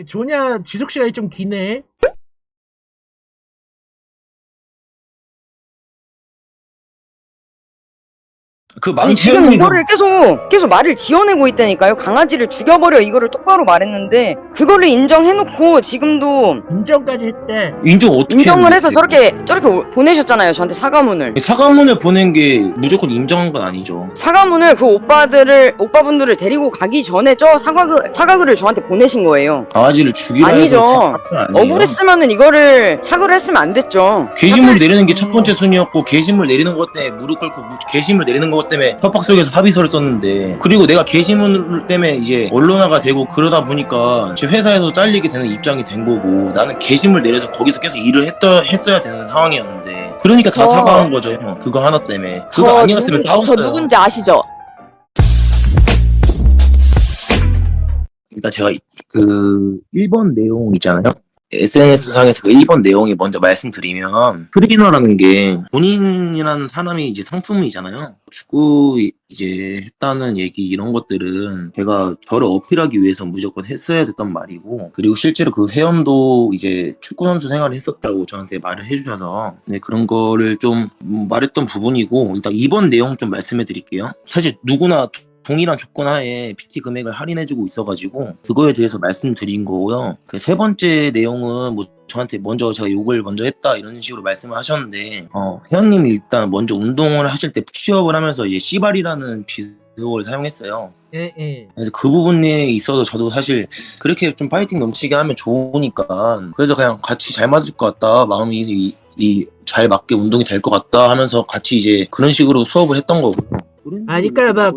조냐 지속 시간이 좀 기네. 그 아니 지금 망태형이 이거를 계속 말을 지어내고 있다니까요. 강아지를 죽여버려 이거를 똑바로 말했는데 그거를 인정해놓고 지금도 인정까지 했대. 인정 어떻게 인정을 해서 했는지. 저렇게 보내셨잖아요. 저한테 사과문을. 사과문을 보낸 게 무조건 인정한 건 아니죠. 사과문을 그 오빠분들을 데리고 가기 전에 저 사과글을 저한테 보내신 거예요. 강아지를 죽이라 아니죠. 해서 사과는 아니에요. 억울했으면은 이거를 사과를 했으면 안 됐죠. 게시물 내리는 게 첫 번째 순위였고, 게시물 내리는 것 때문에 무릎 꿇고 게시물 내리는 것 때문에 협박 속에서 합의서를 썼는데, 그리고 내가 게시물 때문에 이제 언론화가 되고 그러다 보니까 지금 회사에서 잘리게 되는 입장이 된 거고, 나는 게시물 내려서 거기서 계속 일을 했어야 되는 상황이었는데, 그러니까 다 사과한 거죠. 그거 하나 때문에. 그거 아니었으면 싸웠어요. 저 누군지 아시죠? 일단 제가 그 1번 내용 있잖아요. SNS 상에서 그 1번 내용이 먼저 말씀드리면, 트리너라는 게 본인이라는 사람이 이제 상품이잖아요. 축구 이제 했다는 얘기 이런 것들은 제가 저를 어필하기 위해서 무조건 했어야 됐던 말이고, 그리고 실제로 그 회원도 이제 축구 선수 생활을 했었다고 저한테 말을 해주셔서 네, 그런 거를 좀 말했던 부분이고, 일단 2번 내용 좀 말씀해 드릴게요. 사실 누구나 동일한 조건 하에 PT 금액을 할인해주고 있어가지고 그거에 대해서 말씀드린 거고요. 그 세 번째 내용은 뭐 저한테 먼저 제가 욕을 먼저 했다 이런 식으로 말씀을 하셨는데, 회원님이 일단 먼저 운동을 하실 때 푸시업을 하면서 이제 씨발이라는 비속어를 사용했어요. 예. 그래서 그 부분에 있어서 저도 사실 그렇게 좀 파이팅 넘치게 하면 좋으니까, 그래서 그냥 같이 잘 맞을 것 같다, 마음이 잘 맞게 운동이 될 것 같다 하면서 같이 이제 그런 식으로 수업을 했던 거고. 그러니까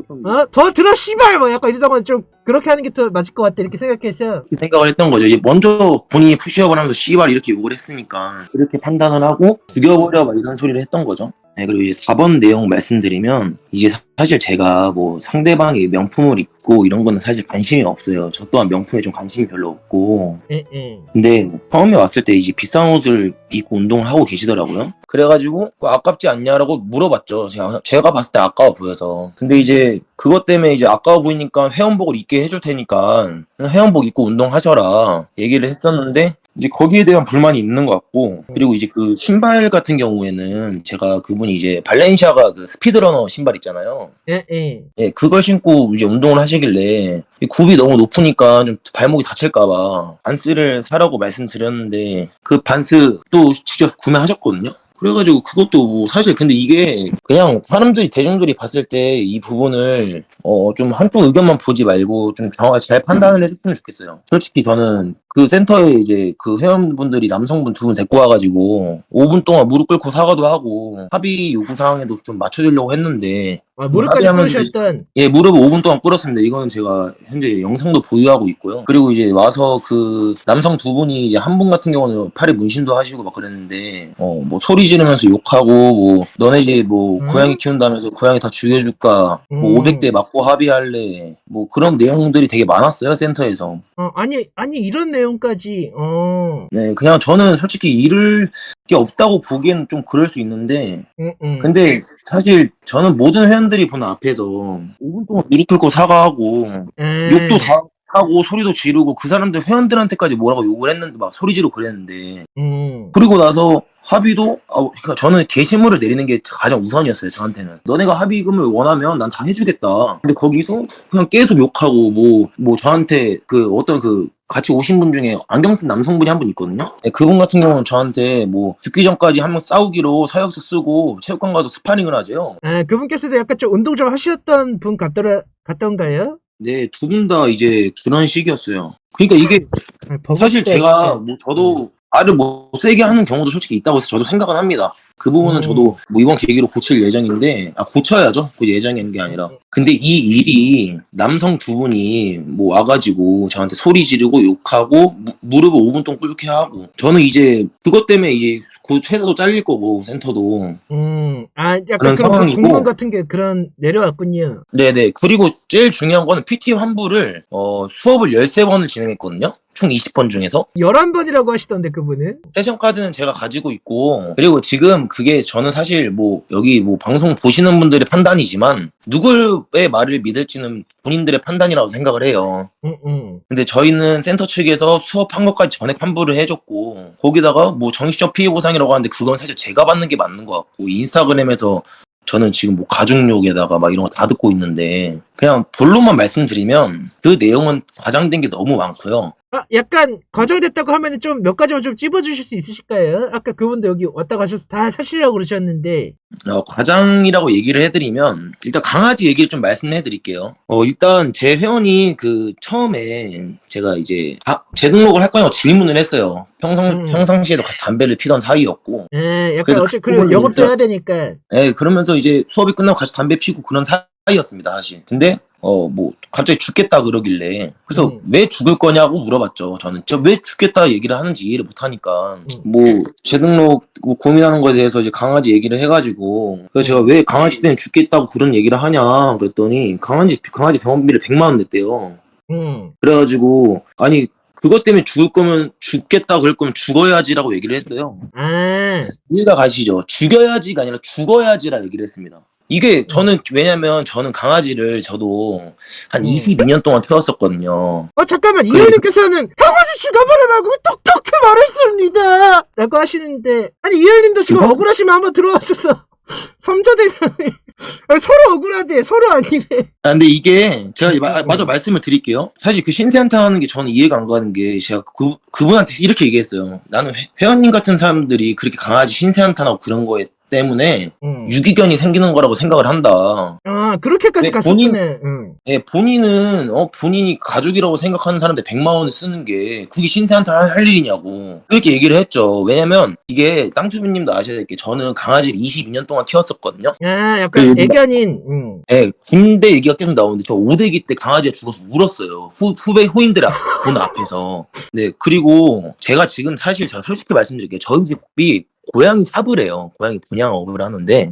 더 들어 씨발 뭐 약간 이러다가 좀 그렇게 하는 게 더 맞을 것 같다 이렇게 생각했어. 생각을 했던 거죠. 이제 먼저 본인이 푸시업을 하면서 씨발 이렇게 욕을 했으니까 그렇게 판단을 하고 죽여버려 막 이런 소리를 했던 거죠. 네, 그리고 이제 4번 내용 말씀드리면, 이제 사실 제가 뭐 상대방이 명품을 입고 이런 거는 사실 관심이 없어요. 저 또한 명품에 좀 관심이 별로 없고. 예. 근데 처음에 왔을 때 이제 비싼 옷을 입고 운동을 하고 계시더라고요. 그래가지고 아깝지 않냐라고 물어봤죠. 제가 봤을 때 아까워 보여서. 근데 이제 그것 때문에 이제 아까워 보이니까 회원복을 입게 해줄 테니까 회원복 입고 운동하셔라 얘기를 했었는데, 이제 거기에 대한 불만이 있는 것 같고, 그리고 이제 그 신발 같은 경우에는 제가 그분이 이제 발렌시아가 그 스피드러너 신발 있잖아요. 예, 그걸 신고 이제 운동을 하시길래 이 굽이 너무 높으니까 좀 발목이 다칠까봐 반스를 사라고 말씀드렸는데, 그 반스 또 직접 구매하셨거든요. 그래가지고 그것도 뭐 사실 근데 이게 그냥 대중들이 봤을 때 이 부분을 좀 한쪽 의견만 보지 말고 좀 정확히 잘 판단을 해줬으면 좋겠어요. 솔직히 저는 그 센터에 이제 그 회원분들이 남성분 2분 데리고 와가지고 5분 동안 무릎 꿇고 사과도 하고 합의 요구 사항에도 좀 맞춰주려고 했는데, 무릎까지 꿇으셨던. 예, 무릎을 5분 동안 꿇었습니다. 이거는 제가 현재 영상도 보유하고 있고요. 그리고 이제 와서 그 남성 2분이 이제 한 분 같은 경우는 팔에 문신도 하시고 막 그랬는데, 뭐 소리 지르면서 욕하고, 뭐 너네 집 뭐 고양이 키운다면서 고양이 다 죽여줄까, 뭐 500대 맞고 합의할래, 뭐 그런 내용들이 되게 많았어요, 센터에서. 아니 이런 내용까지. 네, 그냥 저는 솔직히 잃을 게 없다고 보기에는 좀 그럴 수 있는데, 근데 사실 저는 모든 회원들이 보는 앞에서 5분 동안 무릎 꿇고 사과하고 욕도 다 하고 소리도 지르고 그 사람들 회원들한테까지 뭐라고 욕을 했는데 막 소리 지르고 그랬는데, 그리고 나서 합의도 그러니까 저는 게시물을 내리는 게 가장 우선이었어요. 저한테는 너네가 합의금을 원하면 난 다 해주겠다. 근데 거기서 그냥 계속 욕하고 뭐 저한테 그 어떤 그 같이 오신 분 중에 안경 쓴 남성분이 한 분 있거든요. 네, 그분 같은 경우는 저한테 뭐 죽기 전까지 한번 싸우기로 서약서 쓰고 체육관 가서 스파링을 하세요. 그분께서도 약간 좀 운동 좀 하셨던 분 같던가요? 네, 2분 다 이제 그런 식이었어요. 그러니까 이게 사실 제가 뭐 저도 말을 못 세게 하는 경우도 솔직히 있다고 해서 저도 생각은 합니다. 그 부분은 저도 뭐 이번 계기로 고칠 예정인데, 고쳐야죠. 그 예정인 게 아니라. 근데 이 일이 남성 2분이 뭐 와가지고 저한테 소리 지르고 욕하고 무릎을 5분 동안 꿇게 하고, 저는 이제 그것 때문에 이제 곧 회사도 잘릴 거고 센터도. 약간 그런 상황이고. 공문 같은 게 그런 내려왔군요. 네네. 그리고 제일 중요한 거는 PT 환불을 수업을 13번을 진행했거든요. 총 20번 중에서 11번이라고 하시던데 그분은? 세션 카드는 제가 가지고 있고, 그리고 지금 그게 저는 사실 뭐 여기 뭐 방송 보시는 분들의 판단이지만 누구의 말을 믿을지는 본인들의 판단이라고 생각을 해요. 근데 저희는 센터 측에서 수업한 것까지 전액 환불을 해줬고, 거기다가 뭐 정신적 피해 보상이라고 하는데 그건 사실 제가 받는 게 맞는 것 같고, 인스타그램에서 저는 지금 뭐 가족욕에다가 막 이런 거 다 듣고 있는데, 그냥 본론만 말씀드리면 그 내용은 과장된 게 너무 많고요. 약간 과장됐다고 하면 좀 몇 가지만 좀 찝어주실 수 있으실까요? 아까 그분도 여기 왔다 가셔서 다 사실이라고 그러셨는데. 과장이라고 얘기를 해드리면, 일단 강아지 얘기를 좀 말씀해 드릴게요. 일단 제 회원이 그 처음에 제가 이제 재등록을 할 거냐고 질문을 했어요. 평상시에도 같이 담배를 피던 사이였고. 약간 그래서 그리고 영업도 해야 되니까. 그러면서 이제 수업이 끝나고 같이 담배 피고 그런 사이였습니다, 사실. 근데 뭐 갑자기 죽겠다 그러길래, 그래서 왜 죽을 거냐고 물어봤죠. 저는 왜 죽겠다 얘기를 하는지 이해를 못 하니까 뭐 재등록 뭐 고민하는 거에 대해서 이제 강아지 얘기를 해가지고, 그래서 제가 왜 강아지 때문에 죽겠다고 그런 얘기를 하냐 그랬더니 강아지 병원비를 100만 원 냈대요. 그래가지고 아니 그것 때문에 죽을 거면 죽겠다 그럴 거면 죽어야지라고 얘기를 했어요. 이해가 가시죠? 죽여야지가 아니라 죽어야지라 얘기를 했습니다. 이게 저는 왜냐면 저는 강아지를 저도 한 22년 동안 키웠었거든요. 잠깐만, 이효님께서는 강아지 죽여버리라고 똑똑히 말했습니다 라고 하시는데, 아니 이효님도 지금 억울하시면 한번 들어와셔서 삼자대면 서로 억울하대, 서로 아니래. 근데 이게 제가 마저 말씀을 드릴게요. 사실 그 신세한타 하는 게 저는 이해가 안 가는 게, 제가 그분한테 이렇게 얘기했어요. 나는 회원님 같은 사람들이 그렇게 강아지 신세한타하고 그런 거에 때문에 유기견이 생기는 거라고 생각을 한다. 그렇게까지 갔었네. 본인은 본인이 가족이라고 생각하는 사람한테 100만 원을 쓰는 게 그게 신세한타 할 일이냐고 그렇게 얘기를 했죠. 왜냐면 이게 땅투비님도 아셔야 될 게, 저는 강아지를 22년 동안 키웠었거든요. 약간 애견인. 군대 얘기가 계속 나오는데, 저 5대기 때 강아지가 죽어서 울었어요. 후임들 본 앞에서. 네, 그리고 제가 지금 사실 제가 솔직히 말씀드릴게요. 저희 집이 고양이 삽을 해요. 고양이 분양업을 하는데,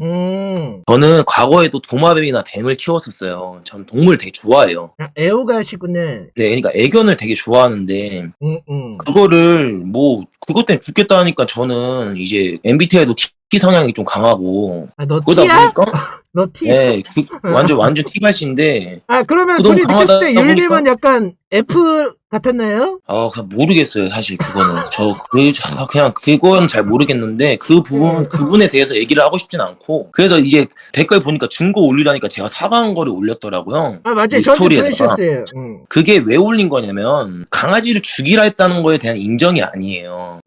저는 과거에도 도마뱀이나 뱀을 키웠었어요. 전 동물 되게 좋아해요. 애호가시구나. 네, 그러니까 애견을 되게 좋아하는데, 그거를 뭐 그것 때문에 죽겠다 하니까 저는 이제 MBTI도 T 성향이 좀 강하고, 너 그러다 T야? 보니까 너 T? 네, 완전 T발씨인데. 그러면 그동안 둘이 느꼈을 때 강하다 율님은 보니까 약간 F 같았나요? 그냥 모르겠어요, 사실 그거는. 그냥 그건 잘 모르겠는데, 그분에 대해서 얘기를 하고 싶진 않고. 그래서 이제 댓글 보니까 증거 올리라니까 제가 사과한 거를 올렸더라고요. 맞아요. 이 저한테 스토리에다가. 보내주셨어요. 그게 왜 올린 거냐면, 강아지를 죽이라 했다는 거에 대한 인정이 아니에요.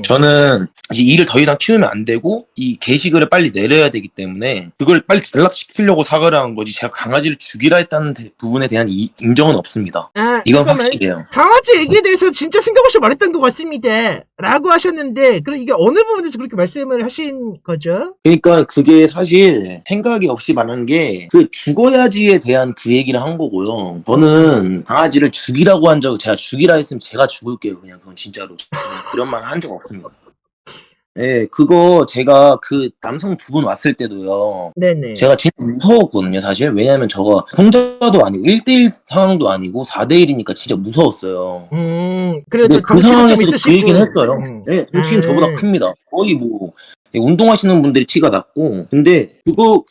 저는 이제 일을 더 이상 키우면 안 되고 이 게시글을 빨리 내려야 되기 때문에 그걸 빨리 단락시키려고 사과를 한 거지, 제가 강아지를 죽이라 했다는 부분에 대한 인정은 없습니다. 이건 확실해요. 강아지 얘기에 대해서 진짜 생각 없이 말했던 것 같습니다 라고 하셨는데, 그럼 이게 어느 부분에서 그렇게 말씀을 하신 거죠? 그러니까 그게 사실 생각이 없이 말한 게, 그 죽어야지에 대한 그 얘기를 한 거고요. 저는 강아지를 죽이라고 한 적, 제가 죽이라 했으면 제가 죽을게요, 그냥. 그건 진짜로 그런 말 한 적 없습니다. 네, 그거 제가 그 남성 두 분 왔을 때도요. 네네. 제가 진짜 무서웠거든요, 사실. 왜냐면 저가 혼자도 아니고 1대1 상황도 아니고 4대1이니까 진짜 무서웠어요. 그래도 그 상황에서도 그 얘기는 했어요. 네, 정치는 저보다 큽니다. 거의 뭐 운동하시는 분들이 티가 났고. 근데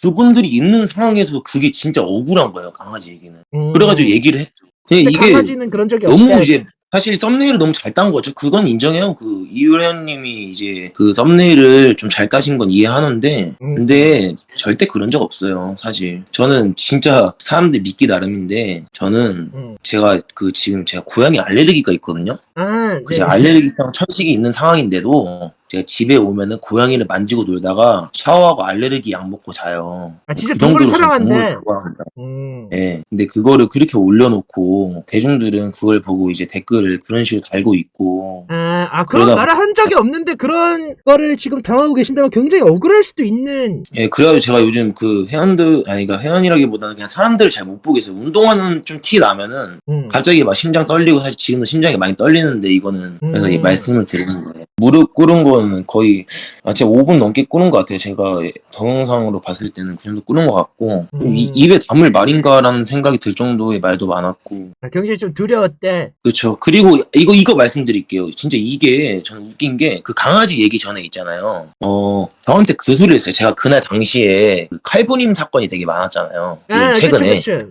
그분들이 있는 상황에서도 그게 진짜 억울한 거예요, 강아지 얘기는. 그래가지고 얘기를 했죠. 근데 이게 강아지는 그런 적이 너무 없다. 이제 사실 썸네일을 너무 잘 딴 거죠. 그건 인정해요. 그 이효련님이 이제 그 썸네일을 좀 잘 따신 건 이해하는데, 근데 절대 그런 적 없어요, 사실. 저는 진짜 사람들 믿기 나름인데, 저는 제가 지금 제가 고양이 알레르기가 있거든요. 제가 알레르기성 천식이 있는 상황인데도 제가 집에 오면은 고양이를 만지고 놀다가 샤워하고 알레르기 약 먹고 자요. 진짜 그 동물을 정도로 저는 사랑한대. 동물을 좋아합니다. 네, 근데 그거를 그렇게 올려놓고 대중들은 그걸 보고 이제 댓글을 그런 식으로 달고 있고. 그런 그러다 말을 한 적이 없는데 그런 거를 지금 당하고 계신다면 굉장히 억울할 수도 있는. 예, 그래가지고 제가 요즘 그 그러니까 회원이라기보다는 그냥 사람들을 잘 못 보겠어요. 운동하는 좀 티 나면은 갑자기 막 심장 떨리고, 사실 지금도 심장이 많이 떨리는데 이거는 그래서 이 말씀을 드리는 거예요. 무릎 꿇은 거는 거의 제가 5분 넘게 꿇은 것 같아요. 제가 동영상으로 봤을 때는 그 정도 꿇은 것 같고 입에 담을 말인가라는 생각이 들 정도의 말도 많았고. 굉장히 좀 두려웠대. 그렇죠. 그리고 이거 말씀드릴게요. 진짜 이게 저는 웃긴 게 그 강아지 얘기 전에 있잖아요. 저한테 그 소리를 했어요. 제가 그날 당시에 그 칼부림 사건이 되게 많았잖아요. 최근에. 그쵸.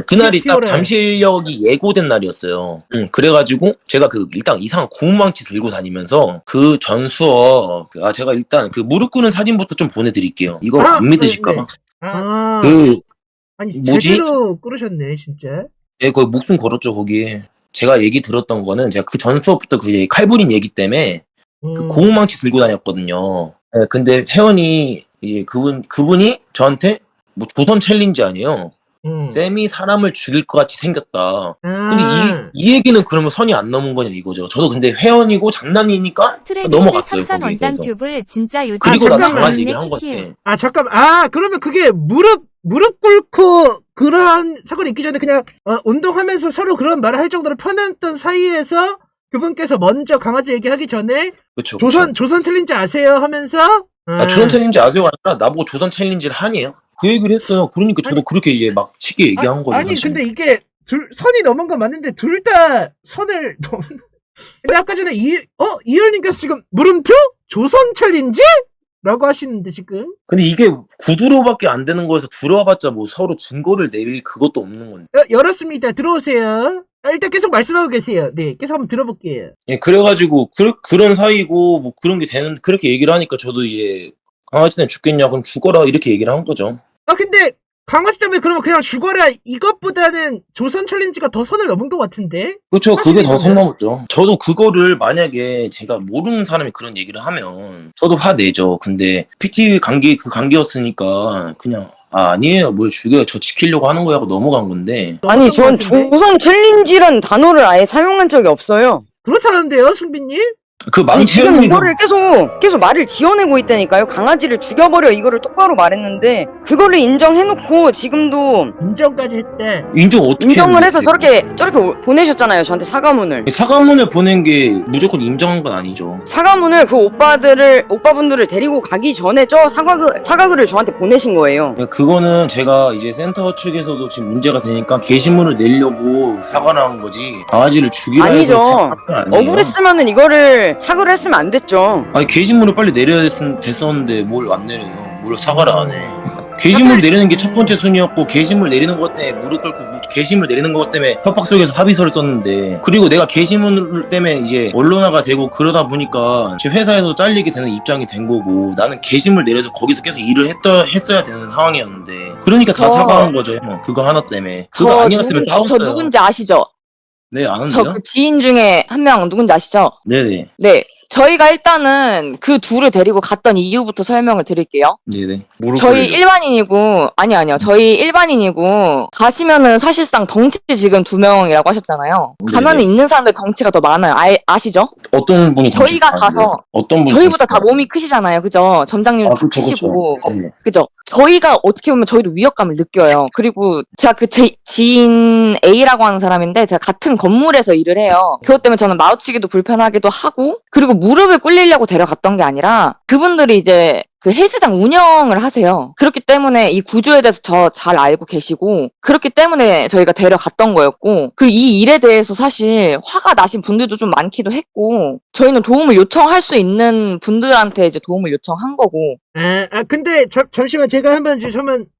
그날이 딱 피오라. 잠실역이 예고된 날이었어요. 그래가지고 제가 그 일단 이상한 고무망치 들고 다니면서 그 전수어 제가 일단 그 무릎 꿇는 사진부터 좀 보내드릴게요. 이거 안 믿으실까봐. 그 아니 뭐지? 제대로 꿇으셨네 진짜. 예, 거의 목숨 걸었죠 거기에. 제가 얘기 들었던 거는 제가 그 전수업부터 그 칼부림 얘기 때문에 그 고무망치 들고 다녔거든요. 예, 근데 회원이 이제 그분이 저한테 뭐 조선 챌린지 아니에요. 쌤이 사람을 죽일 것 같이 생겼다. 근데 이 얘기는 그러면 선이 안 넘은 거냐 이거죠. 저도 근데 회원이고 장난이니까 넘어갔어요. 3,000 거기에 원당 대해서. 튜브 진짜 요즘 그리고 나서 잠깐만. 강아지 얘기를 한 건데. 잠깐. 그러면 그게 무릎 꿇고 그런 사건이 있기 전에 그냥 운동하면서 서로 그런 말을 할 정도로 편했던 사이에서 그분께서 먼저 강아지 얘기하기 전에 그쵸, 조선 챌린지 아세요 하면서 조선 챌린지 아세요가 아니라 나보고 조선 챌린지를 하네요. 그 얘기를 했어요. 그러니까 저도 그렇게 이제 막 치게 얘기한 거죠. 아니 사실. 근데 이게 선이 넘은 건 맞는데 둘 다 선을 근데 아까 전에 이열님께서 지금 물음표? 조선 챌린지? 라고 하시는데 지금 근데 이게 구두로밖에 안 되는 거에서 들어와봤자 뭐 서로 증거를 내릴 그것도 없는 건데. 열었습니다. 들어오세요. 일단 계속 말씀하고 계세요. 네, 계속 한번 들어볼게요. 예, 그래가지고 그런 사이고 뭐 그런 게 되는 그렇게 얘기를 하니까 저도 이제 강아지는 죽겠냐 그럼 죽어라 이렇게 얘기를 한 거죠. 근데 강아지 때문에 그러면 그냥 죽어라 이것보다는 조선 챌린지가 더 선을 넘은 것 같은데? 그렇죠. 그게 더 사실이잖아요. 선 넘었죠. 저도 그거를 만약에 제가 모르는 사람이 그런 얘기를 하면 저도 화내죠. 근데 PT 관계였으니까 그냥 아니에요. 뭘 죽여요. 저 지키려고 하는 거야 하고 넘어간 건데. 아니 전 같은데? 조선 챌린지라는 단어를 아예 사용한 적이 없어요. 그렇다는데요, 승빈님? 그 아니 지금 망태현님 이거를 계속 말을 지어내고 있다니까요. 강아지를 죽여버려 이거를 똑바로 말했는데 그거를 인정해놓고 지금도 인정까지 했대. 인정 어떻게 인정을 해서 했는지. 저렇게 보내셨잖아요. 저한테 사과문을. 사과문을 보낸 게 무조건 인정한 건 아니죠. 사과문을 그 오빠분들을 데리고 가기 전에 저 사과글을 저한테 보내신 거예요. 그거는 제가 이제 센터 측에서도 지금 문제가 되니까 게시물을 내려고 사과를 한 거지 강아지를 죽이라 해서 아니죠. 사과한 건 아니에요. 억울했으면은 이거를 사과를 했으면 안 됐죠. 아니 게시물을 빨리 내려야 됐었는데 뭘 안 내려요. 뭘 사과를 안 해. 게시물 내리는 게 첫 번째 순위였고 게시물 내리는 것 때문에 무릎 꿇고 게시물 내리는 것 때문에 협박 속에서 합의서를 썼는데 그리고 내가 게시물 때문에 이제 언론화가 되고 그러다 보니까 지금 회사에서 잘리게 되는 입장이 된 거고 나는 게시물 내려서 거기서 계속 일을 했어야 되는 상황이었는데 그러니까 다 사과한 거죠. 그거 하나 때문에. 그거 아니었으면 싸웠어요. 저 누군지 아시죠? 네, 아는데요? 저 그 지인 중에 한 명 누군지 아시죠? 네네. 네. 저희가 일단은 그 둘을 데리고 갔던 이유부터 설명을 드릴게요. 네네. 저희 일반인이고, 아니요. 저희 일반인이고, 가시면은 사실상 덩치 지금 2명이라고 하셨잖아요. 가면은 네네. 있는 사람들 덩치가 더 많아요. 아시죠? 어떤 분이 저희가 덩치 가서, 많은데요? 어떤 분이 저희보다 덩치 다 몸이 크시잖아요. 그죠? 점장님 다 그쵸, 크시고. 그쵸. 네. 그죠? 저희가 어떻게 보면 저희도 위협감을 느껴요. 그리고 제가 그 지인 A라고 하는 사람인데 제가 같은 건물에서 일을 해요. 그것 때문에 저는 마주치기도 불편하기도 하고 그리고 무릎을 꿇리려고 데려갔던 게 아니라 그분들이 이제 그 헬스장 운영을 하세요. 그렇기 때문에 이 구조에 대해서 더 잘 알고 계시고 그렇기 때문에 저희가 데려갔던 거였고 그리고 이 일에 대해서 사실 화가 나신 분들도 좀 많기도 했고 저희는 도움을 요청할 수 있는 분들한테 이제 도움을 요청한 거고 근데 잠시만 제가 한번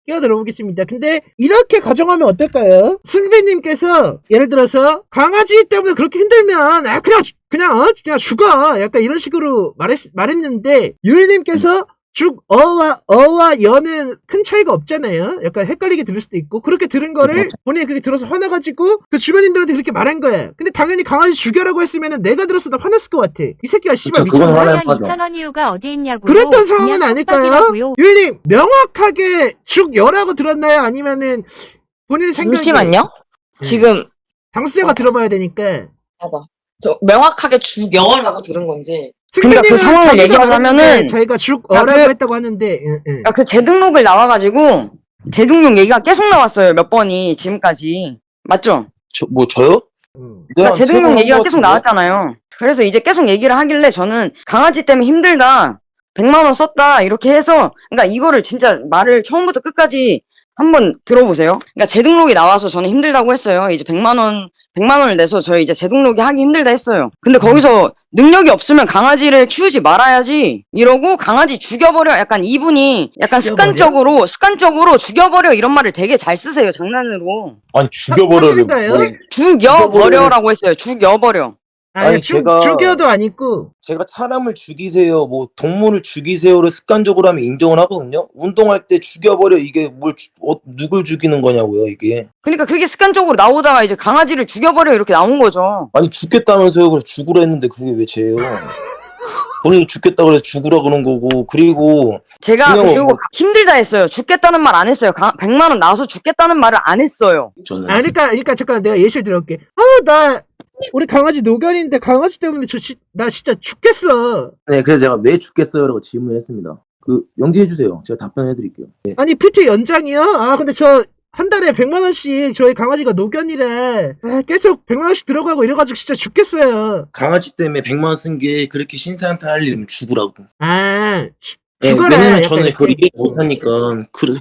끼어들어 보겠습니다. 근데 이렇게 가정하면 어떨까요? 승배님께서 예를 들어서 강아지 때문에 그렇게 힘들면 그냥 죽어 약간 이런 식으로 말했는데 율님께서 어와 여는 큰 차이가 없잖아요. 약간 헷갈리게 들을 수도 있고 그렇게 들은 거를 본인이 그렇게 들어서 화나가지고 그 주변인들한테 그렇게 말한 거야. 근데 당연히 강아지 죽여라고 했으면은 내가 들었을 때 화났을 것 같아. 이 새끼가 씨발 그쵸, 그건 미쳤나? 화날 과연 거죠. 2,000원 이유가 어디에 있냐고요? 그랬던 상황은 그냥 아닐까요? 협박이라고요. 유일님 명확하게 죽여라고 들었나요? 아니면은 본인 생각에 잠시만요. 네. 지금 당사자가 들어봐야 되니까 봐봐. 저 명확하게 죽여라고 들은 건지. 그러니까 그 상황을 자기가 얘기하자면은 말했는데 자기가 죽어라고 그- 했다고 하는데 응. 그러니까 그 재등록을 나와가지고 재등록 얘기가 계속 나왔어요. 몇 번이 지금까지. 맞죠? 저요? 그러니까 내가 재등록 세번 얘기가 한것 계속 같은데? 나왔잖아요. 그래서 이제 계속 얘기를 하길래 저는 강아지 때문에 힘들다. 100만 원 썼다. 이렇게 해서 그러니까 이거를 진짜 말을 처음부터 끝까지 한번 들어보세요. 그러니까 재등록이 나와서 저는 힘들다고 했어요. 이제 100만 원을 내서 저희 이제 재등록이 하기 힘들다 했어요. 근데 거기서 능력이 없으면 강아지를 키우지 말아야지 이러고 강아지 죽여버려. 약간 이분이 약간 습관적으로 죽여버려 이런 말을 되게 잘 쓰세요. 장난으로. 아니 죽여버려를 사실인가요? 뭐, 죽여버려라고 했어요. 죽여버려. 아니, 제가- 죽여도 아니고 제가 사람을 죽이세요, 뭐 동물을 죽이세요를 습관적으로 하면 인정을 하거든요. 운동할 때 죽여버려 이게 누굴 죽이는 거냐고요 이게. 그러니까 그게 습관적으로 나오다가 이제 강아지를 죽여버려 이렇게 나온 거죠. 아니 죽겠다면서요. 그래서 죽으라 했는데 그게 왜 죄예요? 본인이 죽겠다 그래서 죽으라 그런 거고. 그리고 제가 그냥 그리고 뭐- 힘들다 했어요. 죽겠다는 말 안 했어요. 100만 원 나와서 죽겠다는 말을 안 했어요. 저는 그러니까 잠깐 내가 예시를 들어볼게. 나 우리 강아지 노견인데 강아지 때문에 나 진짜 죽겠어. 네, 그래서 제가 왜 죽겠어요라고 질문했습니다. 그 연기해 주세요. 제가 답변해 드릴게요. 네. 아니 PT 연장이요? 근데 저 한 달에 100만 원씩 저희 강아지가 노견이래. 계속 100만 원씩 들어가고 이래가지고 진짜 죽겠어요. 강아지 때문에 100만 원 쓴 게 그렇게 신세한테 할 일이면 죽으라고. 네, 죽어라. 왜냐면 약간 저는 이렇게. 그걸 이해 못하니까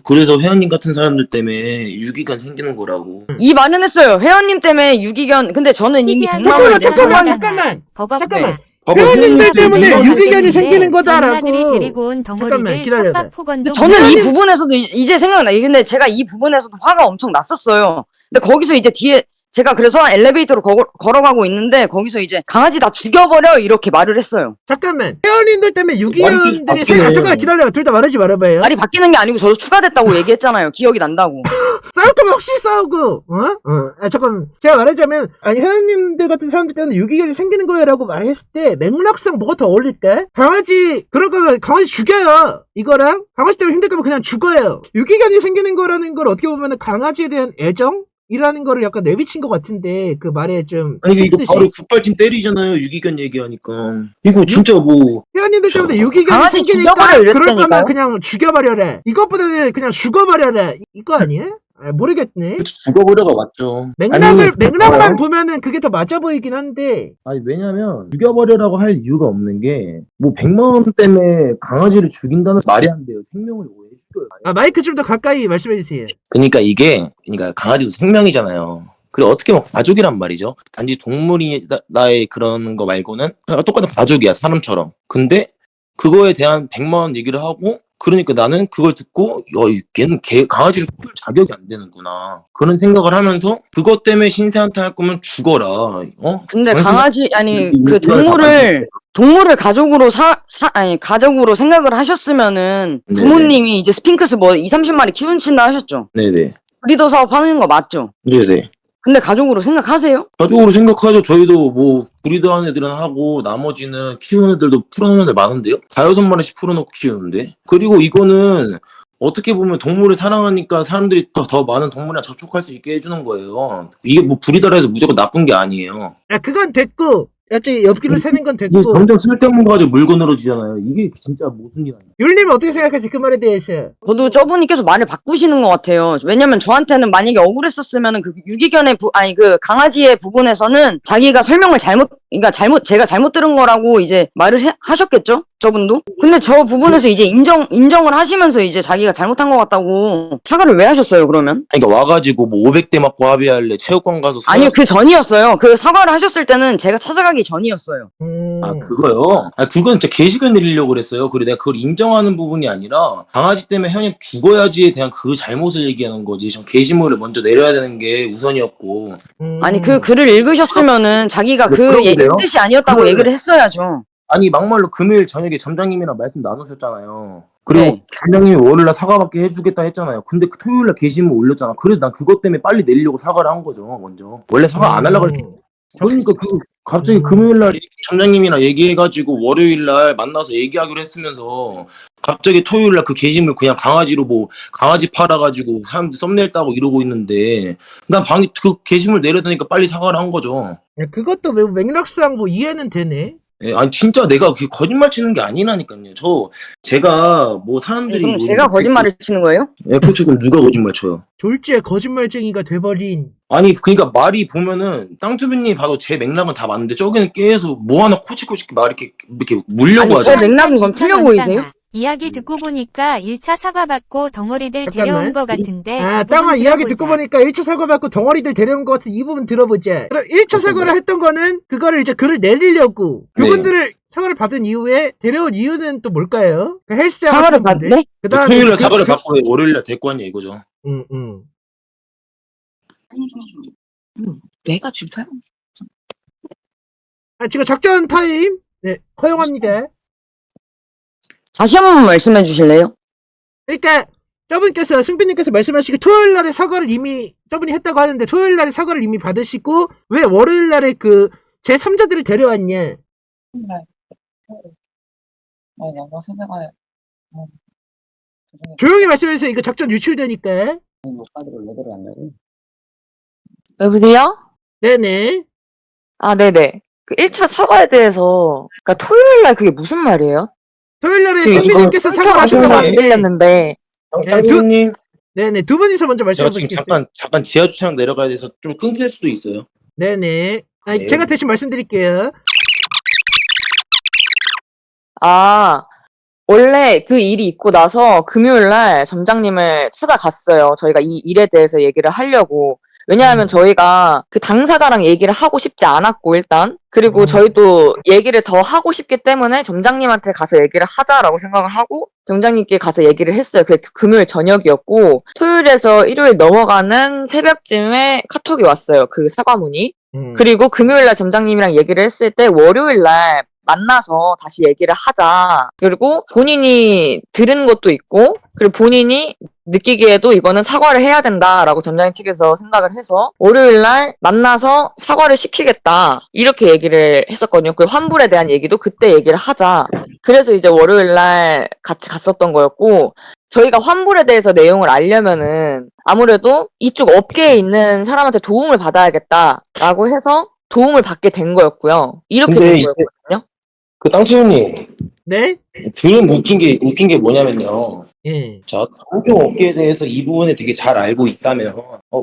그래서 회원님 같은 사람들 때문에 유기견 생기는 거라고. 이 말은 했어요. 회원님 때문에 유기견. 근데 저는 이미 희지한 100만 원을 잠깐만, 내서 잠깐만. 버거분들. 회원님들 때문에 회원님들 유기견이 생기는 전문가들이 거다라고. 데리고 온 잠깐만, 덩어리들 기다려봐. 협박 폭언도 근데 저는 이 못하는 부분에서도 이제 생각나. 근데 제가 이 부분에서도 화가 엄청 났었어요. 근데 거기서 이제 뒤에 제가 그래서 엘리베이터로 걸어가고 있는데 거기서 이제 강아지 다 죽여버려 이렇게 말을 했어요. 잠깐만. 회원님들 때문에 유기견들이 바뀌네. 잠깐 기다려봐. 둘 다 말하지 말아봐요. 말이 바뀌는 게 아니고 저도 추가됐다고 얘기했잖아요. 기억이 난다고. 싸울 거면 확실히 싸우고, 잠깐, 제가 말하자면, 회원님들 같은 사람들 때문에 유기견이 생기는 거예요라고 말했을 때, 맥락상 뭐가 더 어울릴까? 그럴 거면 강아지 죽여요! 이거랑, 강아지 때문에 힘들 거면 그냥 죽어요. 유기견이 생기는 거라는 걸 어떻게 보면 강아지에 대한 애정? 이라는 거를 약간 내비친 것 같은데, 그 말에 좀. 아니 이거 뜻이- 바로 굿발진 때리잖아요. 유기견 얘기하니까. 이거 진짜 뭐 회원님들 때문에 유기견이 강아지 생기니까, 죽여버려 그럴 거면 이랬다니까요? 그냥 죽여버려라. 이것보다는 그냥 죽어버려라. 이거 아니에요? 모르겠네. 죽어버려가 맞죠. 맥락만 보면은 그게 더 맞아 보이긴 한데, 아니 왜냐면 죽여버려라고 할 이유가 없는 게 뭐 100만 원 때문에 강아지를 죽인다는 말이 안 돼요. 생명을 오해 죽여요. 마이크 좀 더 가까이 말씀해주세요. 그러니까 강아지도 생명이잖아요. 그리고 어떻게 보면 가족이란 말이죠. 단지 동물이 나의 그런 거 말고는 똑같은 가족이야, 사람처럼. 근데 그거에 대한 100만 원 얘기를 하고, 그러니까 나는 그걸 듣고 얘는 강아지를 키울 자격이 안 되는구나 그런 생각을 하면서, 그것 때문에 신세한테 할 거면 죽어라. 근데 당신- 강아지 아니 이- 그 이- 동물을 가족으로 가족으로 생각을 하셨으면은 네네. 부모님이 이제 스핑크스 뭐 2-30마리 키운친다 하셨죠. 네네. 브리더 사업 하는 거 맞죠? 네네. 근데 가족으로 생각하세요? 가족으로 생각하죠. 저희도 뭐 브리드 하는 애들은 하고 나머지는 키우는 애들도 풀어놓은 애들 많은데요. 5-6마리씩 풀어놓고 키우는데. 그리고 이거는 어떻게 보면 동물을 사랑하니까 사람들이 더 많은 동물이랑 접촉할 수 있게 해주는 거예요. 이게 뭐 브리더라 해서 무조건 나쁜 게 아니에요. 그건 됐고, 갑자기 옆길로 새는 건 이게 됐고. 점점 쓸데없는 거 가지고 물건으로 지잖아요. 이게 진짜 무슨 일 아니에요. 율님 어떻게 생각하세요? 그 말에 대해서. 저도 저분이 계속 말을 바꾸시는 것 같아요. 왜냐면 저한테는 만약에 억울했었으면은 그 유기견의 그 강아지의 부분에서는 자기가 설명을 그러니까 제가 잘못 들은 거라고 이제 말을 하셨겠죠? 저분도? 근데 저 부분에서 이제 인정을 하시면서 이제 자기가 잘못한 것 같다고 사과를 왜 하셨어요, 그러면? 그러니까 와가지고 뭐 500대 맞고 합의할래 체육관 가서 아니요, 그 전이었어요. 그 사과를 하셨을 때는 제가 찾아가기 전이었어요. 그거요? 그건 진짜 개식을 내리려고 그랬어요. 그리고 내가 그걸 인정하는 부분이 아니라 강아지 때문에 현이 죽어야지에 대한 그 잘못을 얘기하는 거지. 전 게시물을 먼저 내려야 되는 게 우선이었고. 아니, 그 글을 읽으셨으면은 자기가 네, 그 그러게요. 뜻이 아니었다고 그거는- 얘기를 했어야죠. 아니 막말로 금요일 저녁에 점장님이랑 말씀 나누셨잖아요. 그리고 네. 점장님이 월요일날 사과받게 해주겠다 했잖아요. 근데 그 토요일날 게시물 올렸잖아. 그래서 난 그것 때문에 빨리 내리려고 사과를 한 거죠. 먼저 원래 사과 안 하려고 했 그러니까 갑자기 금요일날 점장님이랑 얘기해가지고 월요일날 만나서 얘기하기로 했으면서 갑자기 토요일날 그 게시물 그냥 강아지로 뭐 강아지 팔아가지고 사람들 썸네일 따고 이러고 있는데 난 그 게시물 내려다니까 빨리 사과를 한 거죠. 야, 그것도 매우 맥락상 뭐 이해는 되네. 예, 아니 진짜 내가 그 거짓말 치는 게 아니라니까요. 제가 뭐 사람들이 그럼 제가 거짓말을 치는 거예요? 예, 그렇죠. 그럼 누가 거짓말 쳐요? 졸지에 거짓말쟁이가 돼버린. 아니 그러니까 말이 보면은 땅투비님 봐도 제 맥락은 다 맞는데 저기는 계속 뭐 하나 코치코치 말 이렇게 물려고 아니, 하죠. 제 맥락은 그럼 틀려 보이세요? 이야기 듣고 보니까 1차 사과받고 덩어리들 잠깐만. 데려온 것 같은데 아, 이 부분 땅아 이야기 듣고 들어보자. 보니까 1차 사과 받고 덩어리들 데려온 것 같은 이 부분 들어보자. 그럼 1차 사과를 했던 거는 그거를 이제 글을 내리려고 네. 그분들을 사과를 받은 이후에 데려온 이유는 또 뭘까요? 그 헬스장 사과를 하시는 분들. 받네? 그다음에 토요일날 사과를 받고 월요일날 데리고 왔냐 이거죠. 내가 주세요. 아, 지금 작전 타임 네 허용합니다. 다시 한 번 말씀해 주실래요? 그러니까 저분께서 승빈님께서 말씀하시기 토요일 날에 사과를 이미 저분이 했다고 하는데 토요일 날에 사과를 이미 받으시고 왜 월요일 날에 그 제3자들을 데려왔냐? 내가 새벽에 조용히 말씀해주세요. 이거 작전 유출되니까. 여보세요? 네네. 아, 네네. 그 1차 사과에 대해서, 그러니까 토요일 날 그게 무슨 말이에요? 토요일 날에 지금 승빈님께서 이거 사과를 하셨다고 설명을 안 하는데 들렸는데. 땅투비님 네네 두 분이서 먼저 말씀해 제가 지금 보시겠어요? 잠깐 지하 주차장 내려가야 돼서 좀 끊길 수도 있어요. 네네. 아니, 네. 제가 대신 말씀드릴게요. 아, 원래 그 일이 있고 나서 금요일 날 점장님을 찾아갔어요. 저희가 이 일에 대해서 얘기를 하려고. 왜냐하면 저희가 그 당사자랑 얘기를 하고 싶지 않았고, 일단. 그리고 저희도 얘기를 더 하고 싶기 때문에 점장님한테 가서 얘기를 하자라고 생각을 하고, 점장님께 가서 얘기를 했어요. 그게 금요일 저녁이었고, 토요일에서 일요일 넘어가는 새벽쯤에 카톡이 왔어요. 그 사과문이. 그리고 금요일 날 점장님이랑 얘기를 했을 때 월요일 날 만나서 다시 얘기를 하자. 그리고 본인이 들은 것도 있고, 그리고 본인이 느끼기에도 이거는 사과를 해야 된다라고 점장님 측에서 생각을 해서 월요일 날 만나서 사과를 시키겠다. 이렇게 얘기를 했었거든요. 그 환불에 대한 얘기도 그때 얘기를 하자. 그래서 이제 월요일 날 같이 갔었던 거였고, 저희가 환불에 대해서 내용을 알려면은 아무래도 이쪽 업계에 있는 사람한테 도움을 받아야겠다라고 해서 도움을 받게 된 거였고요. 이렇게 근데 된 이제- 거였거든요. 그 땅투비님 네? 들은 웃긴 게 뭐냐면요. 예. 자, 동종 업계에 대해서 이 부분에 되게 잘 알고 있다면,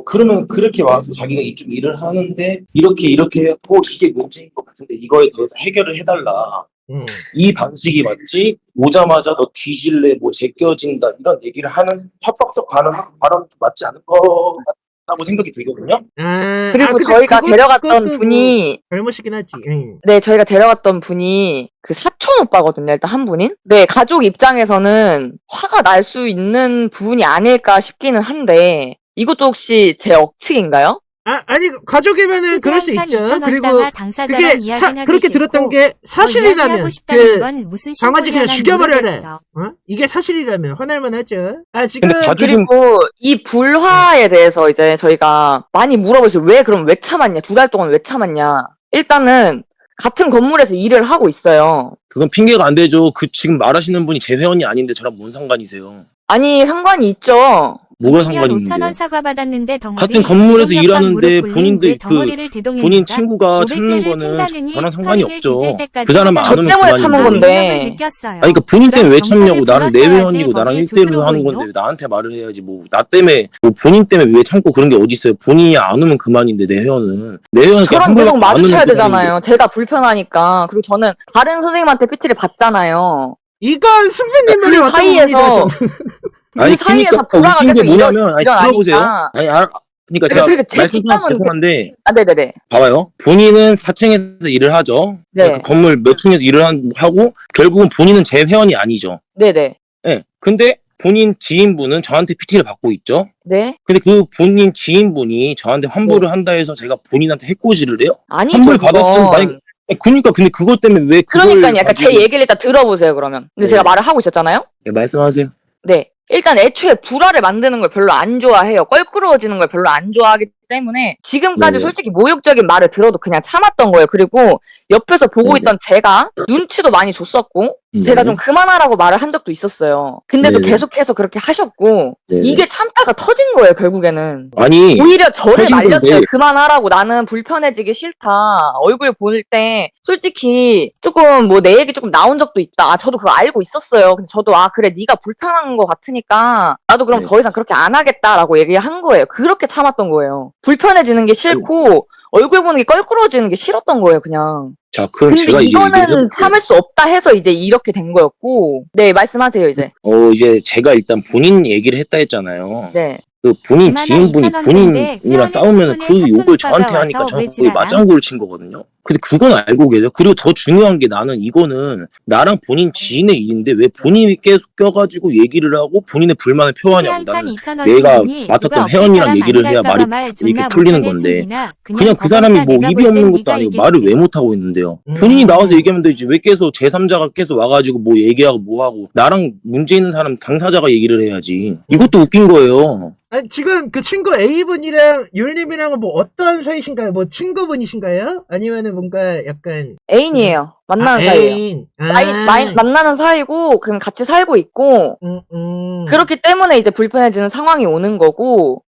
그러면 그렇게 와서 자기가 이쪽 일을 하는데, 이렇게 하고, 이게 문제인 것 같은데, 이거에 대해서 해결을 해달라. 이 방식이 맞지? 오자마자 너 뒤질래, 뭐 제껴진다, 이런 얘기를 하는 협박적 발언 좀 맞지 않을 것 같다고 생각이 들거든요? 그리고 근데 저희가 데려갔던 그것도 분이 뭐 잘못이긴 하지. 네, 저희가 데려갔던 분이 그 사촌 오빠거든요. 일단 한 분인. 네, 가족 입장에서는 화가 날 수 있는 부분이 아닐까 싶기는 한데 이것도 혹시 제 억측인가요? 아니 가족이면은 그럴 수 투자한 있죠. 2,000원 그리고 얻다가 당사자랑 그게 이야기하기 그렇게 싫고 들었던 게 이야기하고 사실이라면 싶다는 그 건 무슨 강아지 그냥 심보냐는 죽여버려라. 모르겠어. 이게 사실이라면 화낼만 하죠. 지금 근데 가족이 그리고 이 불화에 대해서 이제 저희가 많이 물어보세요. 그럼 왜 참았냐? 2달 동안 왜 참았냐? 일단은 같은 건물에서 일을 하고 있어요. 그건 핑계가 안 되죠. 그 지금 말하시는 분이 제 회원이 아닌데 저랑 뭔 상관이세요? 아니, 상관이 있죠. 뭐가 20년 상관이 5,000원 있는데요? 사과 받았는데 덩어리 같은 건물에서 대동력과 일하는데 무릎 꿇린 본인도 왜 그 덩어리를 대동입니까? 본인 친구가 500 참는 대를 거는 팬다느니 저랑 상관이 스파링을 없죠. 뒤질 때까지 그 사람은 안 하자는 오면 저 때문에 그만이죠. 참은 건데. 능력을 느꼈어요. 아니, 그 본인 때문에 왜 그럼 참냐고. 경찰을 나는 내 불렀어야지 회원이고 나랑 거기에 1대1로 조수로 하는 보이노? 건데 왜 나한테 말을 해야지. 뭐 나 때문에 뭐 본인 때문에 왜 참고 그런 게 어디 있어요. 본인이 안 오면 그만인데 내 회원은 저랑 계속 마주쳐야 되잖아요. 제가 불편하니까. 그리고 저는 다른 선생님한테 PT를 받잖아요. 이건 승빈님 말이 그 맞다고 사이에서 봅니다. 저는. 아니 그 사이에서 그러니까 불화가 웃긴 게 계속 뭐냐면 아니 들어보세요. 일어나니까. 아니 그러니까 그래서 제가 제 말씀드리면 뒷담은 죄송한데 아, 네네네. 봐봐요. 본인은 4층에서 일을 하죠. 네. 그 건물 몇 층에서 일을 하고 결국은 본인은 제 회원이 아니죠. 네네. 예. 근데 본인 지인분은 저한테 PT를 받고 있죠. 네. 근데 그 본인 지인분이 저한테 환불을 한다 해서 제가 본인한테 해코지를 해요? 아니죠, 환불 그건. 받았으면 만약 그러니까 근데 그것 때문에 왜 그걸 그러니까요. 약간 제 가지고- 얘기를 일단 들어보세요, 그러면. 근데 네. 제가 말을 하고 있었잖아요? 네, 말씀하세요. 네. 일단 애초에 불화를 만드는 걸 별로 안 좋아해요. 껄끄러워지는 걸 별로 안 좋아하기 때문에 지금까지 네네. 솔직히 모욕적인 말을 들어도 그냥 참았던 거예요. 그리고 옆에서 보고 네네. 있던 제가 눈치도 많이 줬었고 제가 좀 그만하라고 말을 한 적도 있었어요. 근데도 네네. 계속해서 그렇게 하셨고 네네. 이게 참다가 터진 거예요, 결국에는. 아니 오히려 저를 터진 말렸어요. 건데. 그만하라고. 나는 불편해지기 싫다. 얼굴 볼 때 솔직히 조금 뭐 내 얘기 조금 나온 적도 있다. 아, 저도 그거 알고 있었어요. 근데 저도 아 그래 네가 불편한 것 같으니까 나도 그럼 네. 더 이상 그렇게 안 하겠다라고 얘기한 거예요. 그렇게 참았던 거예요. 불편해지는 게 싫고 얼굴 보는 게 껄끄러워지는 게 싫었던 거예요, 그냥. 자 그럼 근데 제가 이제 얘기를 이거는 해볼게요. 참을 수 없다 해서 이제 이렇게 된 거였고. 네, 말씀하세요, 이제. 이제 제가 일단 본인 얘기를 했다 했잖아요. 네. 그 본인 이만한 지인분이 2,000원 본인이랑 회원의 싸우면 그 친구네 욕을 사촌 저한테 오빠가 하니까 와서 저는 왜 거의 지랄함? 맞장구를 친 거거든요. 근데 그건 알고 계세요. 그리고 더 중요한 게 나는 이거는 나랑 본인 지인의 일인데 왜 본인이 계속 껴가지고 얘기를 하고 본인의 불만을 표하냐고. 휴지 한 나는 2,000원 내가 쓰니 누가 맡았던 없을 회원이랑 사람 얘기를 해야 아니랄까봐 말이 말 이렇게 존나 풀리는 못하네, 건데 승민아. 그냥 그 사람이 뭐 내가 입이 볼 없는 땐 것도 네가 아니고 이기지. 말을 왜 못하고 있는데요. 본인이 나와서 얘기하면 되지. 왜 계속 제3자가 계속 와가지고 뭐 얘기하고 뭐하고 나랑 문제 있는 사람 당사자가 얘기를 해야지. 이것도 웃긴 거예요. 아니, 지금 그 친구 A분이랑 율님이랑은 뭐 어떤 사이신가요? 뭐 친구분이신가요? 아니면은 뭔가 약간 애인이에요. 만나는 사이예요. 애인. 만나는 사이고, 그럼 같이 살고 있고, 그렇기 때문에 이제 불편해지는 상황이 오는 거고,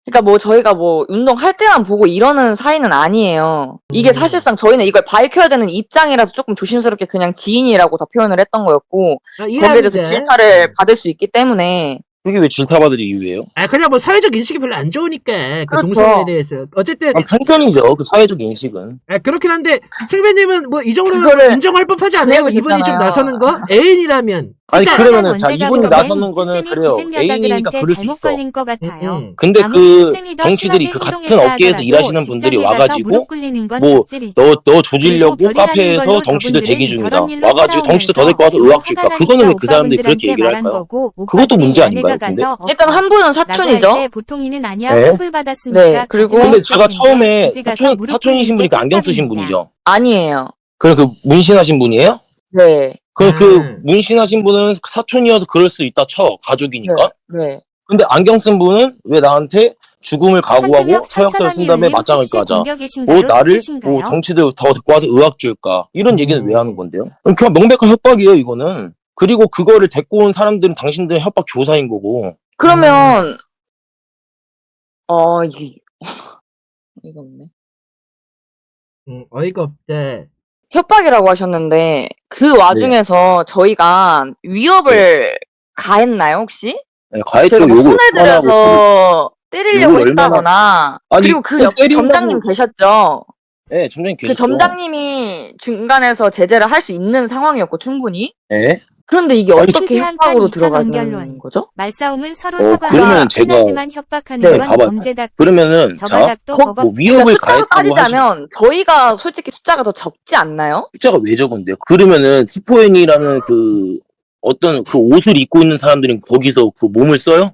그러니까 뭐 저희가 뭐 운동할 때만 보고 이러는 사이는 아니에요. 이게 사실상 저희는 이걸 밝혀야 되는 입장이라서 조금 조심스럽게 그냥 지인이라고 다 표현을 했던 거였고, 거기에 대해서 질타를 받을 수 있기 때문에. 그게 왜 질타받을 이유예요? 아, 그냥 뭐 사회적 인식이 별로 안 좋으니까 그 그렇죠. 동성애에 대해서 어쨌든 편견이죠. 그 사회적 인식은. 그렇긴 한데 승배님은 뭐 이 정도면 그거를 인정할 법하지 않아요? 그러고 이분이 좀 싶잖아요. 나서는 거? 애인이라면 아니 일단 그러면은 자 언제가 이분이 보면 나서는 거는 희생이 그래요. 기생 애인이니까 여자들한테 그럴 수 잘못 있어. 걸린 것 같아요. 근데 아무리 그 희생이더 덩치들이 심하게 그 같은 행동했다 업계에서 하더라도 일하시는 분들이 직장에 가서 와가지고 무릎 꿇리는 건 뭐 덕질이죠. 너 조지려고 그리고 별이라는 카페에서 걸로 덩치들 대기 저분들은 중이다. 저런 일로 와가지고 덩치들 더 데리고 와서 살아오면서 의학 줄까? 그거는 왜 그 사람들이 그렇게 오빠분들한테 얘기를 말한 할까요? 거고 그것도 오빠들이 문제 아내가 아닌가요? 근데? 가서 일단 한 분은 사촌이죠. 라고 할 때 보통이는 아니야 네. 커플 받았으니까 네, 그리고 가지마 근데 있을 제가 텐데 처음에 굳이 가서 무릎 사촌이신 꿇는 분이 게 그 안경 쓰신 꿀팁입니다. 분이죠. 아니에요. 그럼 그 문신하신 분이에요? 네. 그럼 그 문신하신 분은 사촌이어서 그럴 수 있다 쳐. 네. 가족이니까. 네. 근데 안경 쓴 분은 왜 나한테 죽음을 각오하고 한지명 서약서를 쓴 다음에 4,000원이 맞짱을 혹시 까자. 뭐 공격이신가요? 나를 스키신가요? 뭐 덩치들 더 데리고 와서 의학 줄까? 이런 얘기는 왜 하는 건데요? 그냥 명백한 협박이에요, 이거는. 그리고 그거를 데리고 온 사람들은 당신들의 협박 교사인 거고. 그러면, 이게, 이거 없네. 어이가 없대. 협박이라고 하셨는데, 그 와중에서 저희가 위협을 가했나요, 혹시? 네, 가했죠. 제가 뭐 욕을 손을 얼마나 하고 들여서 때리려고 욕을 얼마나- 했다거나, 아니, 그리고 그 그걸 때린다고- 점장님 계셨죠? 네, 점장님 그 계셨죠. 점장님이 중간에서 제재를 할 수 있는 상황이었고, 충분히. 네. 그런데 이게 아니, 어떻게 휴지 한 협박으로 칸 들어가는 연결론. 거죠? 말싸움은 서로 그러면 사과하고 제가- 끝나지만 협박하는 네, 건 봐봐요. 범죄다. 그러면은 자, 저바닥도 거- 버겁. 뭐 위협을 숫자로 가했다고 하시 따지자면, 저희가 솔직히 숫자가 더 적지 않나요? 숫자가 왜 적은데요? 그러면은 티포엔이라는 그 어떤 그 옷을 입고 있는 사람들은 거기서 그 몸을 써요?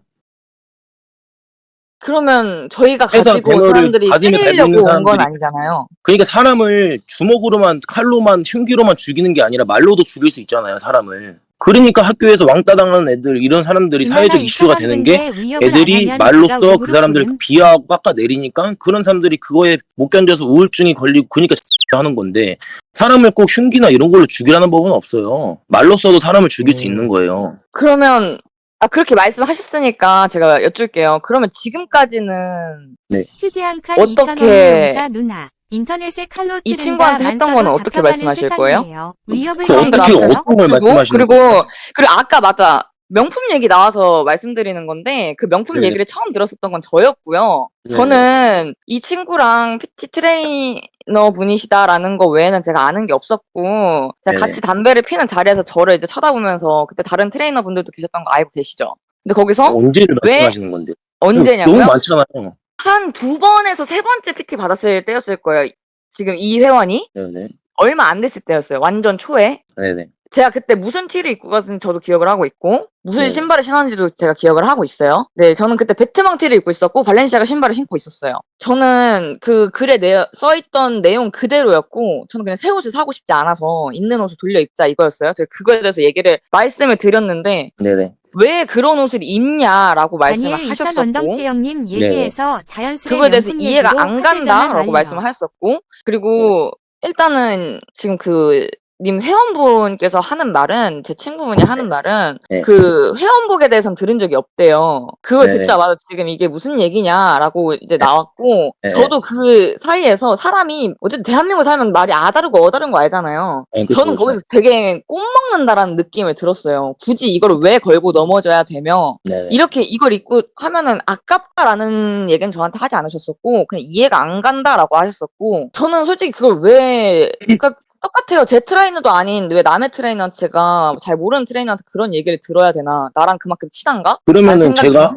그러면 저희가 회사 가지고 배너를 사람들이 가지며 달고 때리려고 있는 온 건 사람들이- 아니잖아요. 그러니까 사람을 주먹으로만 칼로만 흉기로만 죽이는 게 아니라 말로도 죽일 수 있잖아요, 사람을. 그러니까 학교에서 왕따 당하는 애들 이런 사람들이 사회적 이슈가 되는 게 애들이 말로써 그 사람들을 비하하고 깎아내리니까 그런 사람들이 그거에 못 견뎌서 우울증이 걸리고 그러니까 하는 건데 사람을 꼭 흉기나 이런 걸로 죽이라는 법은 없어요. 말로써도 사람을 죽일 수 있는 거예요. 그러면 그렇게 말씀하셨으니까 제가 여쭐게요. 그러면 지금까지는 휴지 한 칸 어떻게 2,000원 용사 누나. 인터넷에 칼로 이 찌른다 친구한테 했던 거는 어떻게 말씀하실 거예요? 위협을 그 어떻게 가해서 어떤 걸 말씀하시는 그리고 거예요? 아까 맞아. 명품 얘기 나와서 말씀드리는 건데 그 명품 네네. 얘기를 처음 들었었던 건 저였고요. 네네. 저는 이 친구랑 PT 트레이너 분이시다라는 거 외에는 제가 아는 게 없었고 제가 네네. 같이 담배를 피는 자리에서 저를 이제 쳐다보면서 그때 다른 트레이너 분들도 계셨던 거 알고 계시죠? 근데 거기서 언제를 왜? 말씀하시는 건데? 언제냐고요? 너무 많잖아요. 한 2번에서 3번째 PT 받았을 때였을 거예요. 지금 이 회원이 네네. 얼마 안 됐을 때였어요. 완전 초에. 네네. 제가 그때 무슨 티를 입고 갔는지 저도 기억을 하고 있고 무슨 네. 신발을 신었는지도 제가 기억을 하고 있어요. 네, 저는 그때 베트망 티를 입고 있었고 발렌시아가 신발을 신고 있었어요. 저는 그 글에 써있던 내용 그대로였고 저는 그냥 새 옷을 사고 싶지 않아서 있는 옷을 돌려 입자 이거였어요. 제가 그거에 대해서 말씀을 드렸는데 네네. 왜 그런 옷을 입냐라고 말씀을 아니에요. 이천 하셨었고 원덩치 형님 얘기해서 자연스레 그거에 대해서 명품 이해가 얘기로 안 화제잖아, 간다라고 말려. 말씀을 하셨고 그리고 일단은 지금 님 회원분께서 하는 말은, 제 친구분이 하는 말은, 네. 그 회원복에 대해서는 들은 적이 없대요. 그걸 네. 듣자마자 지금 이게 무슨 얘기냐라고 이제 나왔고, 네. 저도 그 사이에서 사람이, 어쨌든 대한민국 살면 말이 아다르고 어다른 거 알잖아요. 네, 그쵸, 저는 그쵸. 거기서 되게 꼭 먹는다라는 느낌을 들었어요. 굳이 이걸 왜 걸고 넘어져야 되며, 네. 이렇게 이걸 입고 하면은 아깝다라는 얘기는 저한테 하지 않으셨었고, 그냥 이해가 안 간다라고 하셨었고, 저는 솔직히 그걸 그러니까 똑같아요. 제 트레이너도 아닌 왜 남의 트레이너한테, 제가 잘 모르는 트레이너한테 그런 얘기를 들어야 되나? 나랑 그만큼 친한가? 그러면은 제가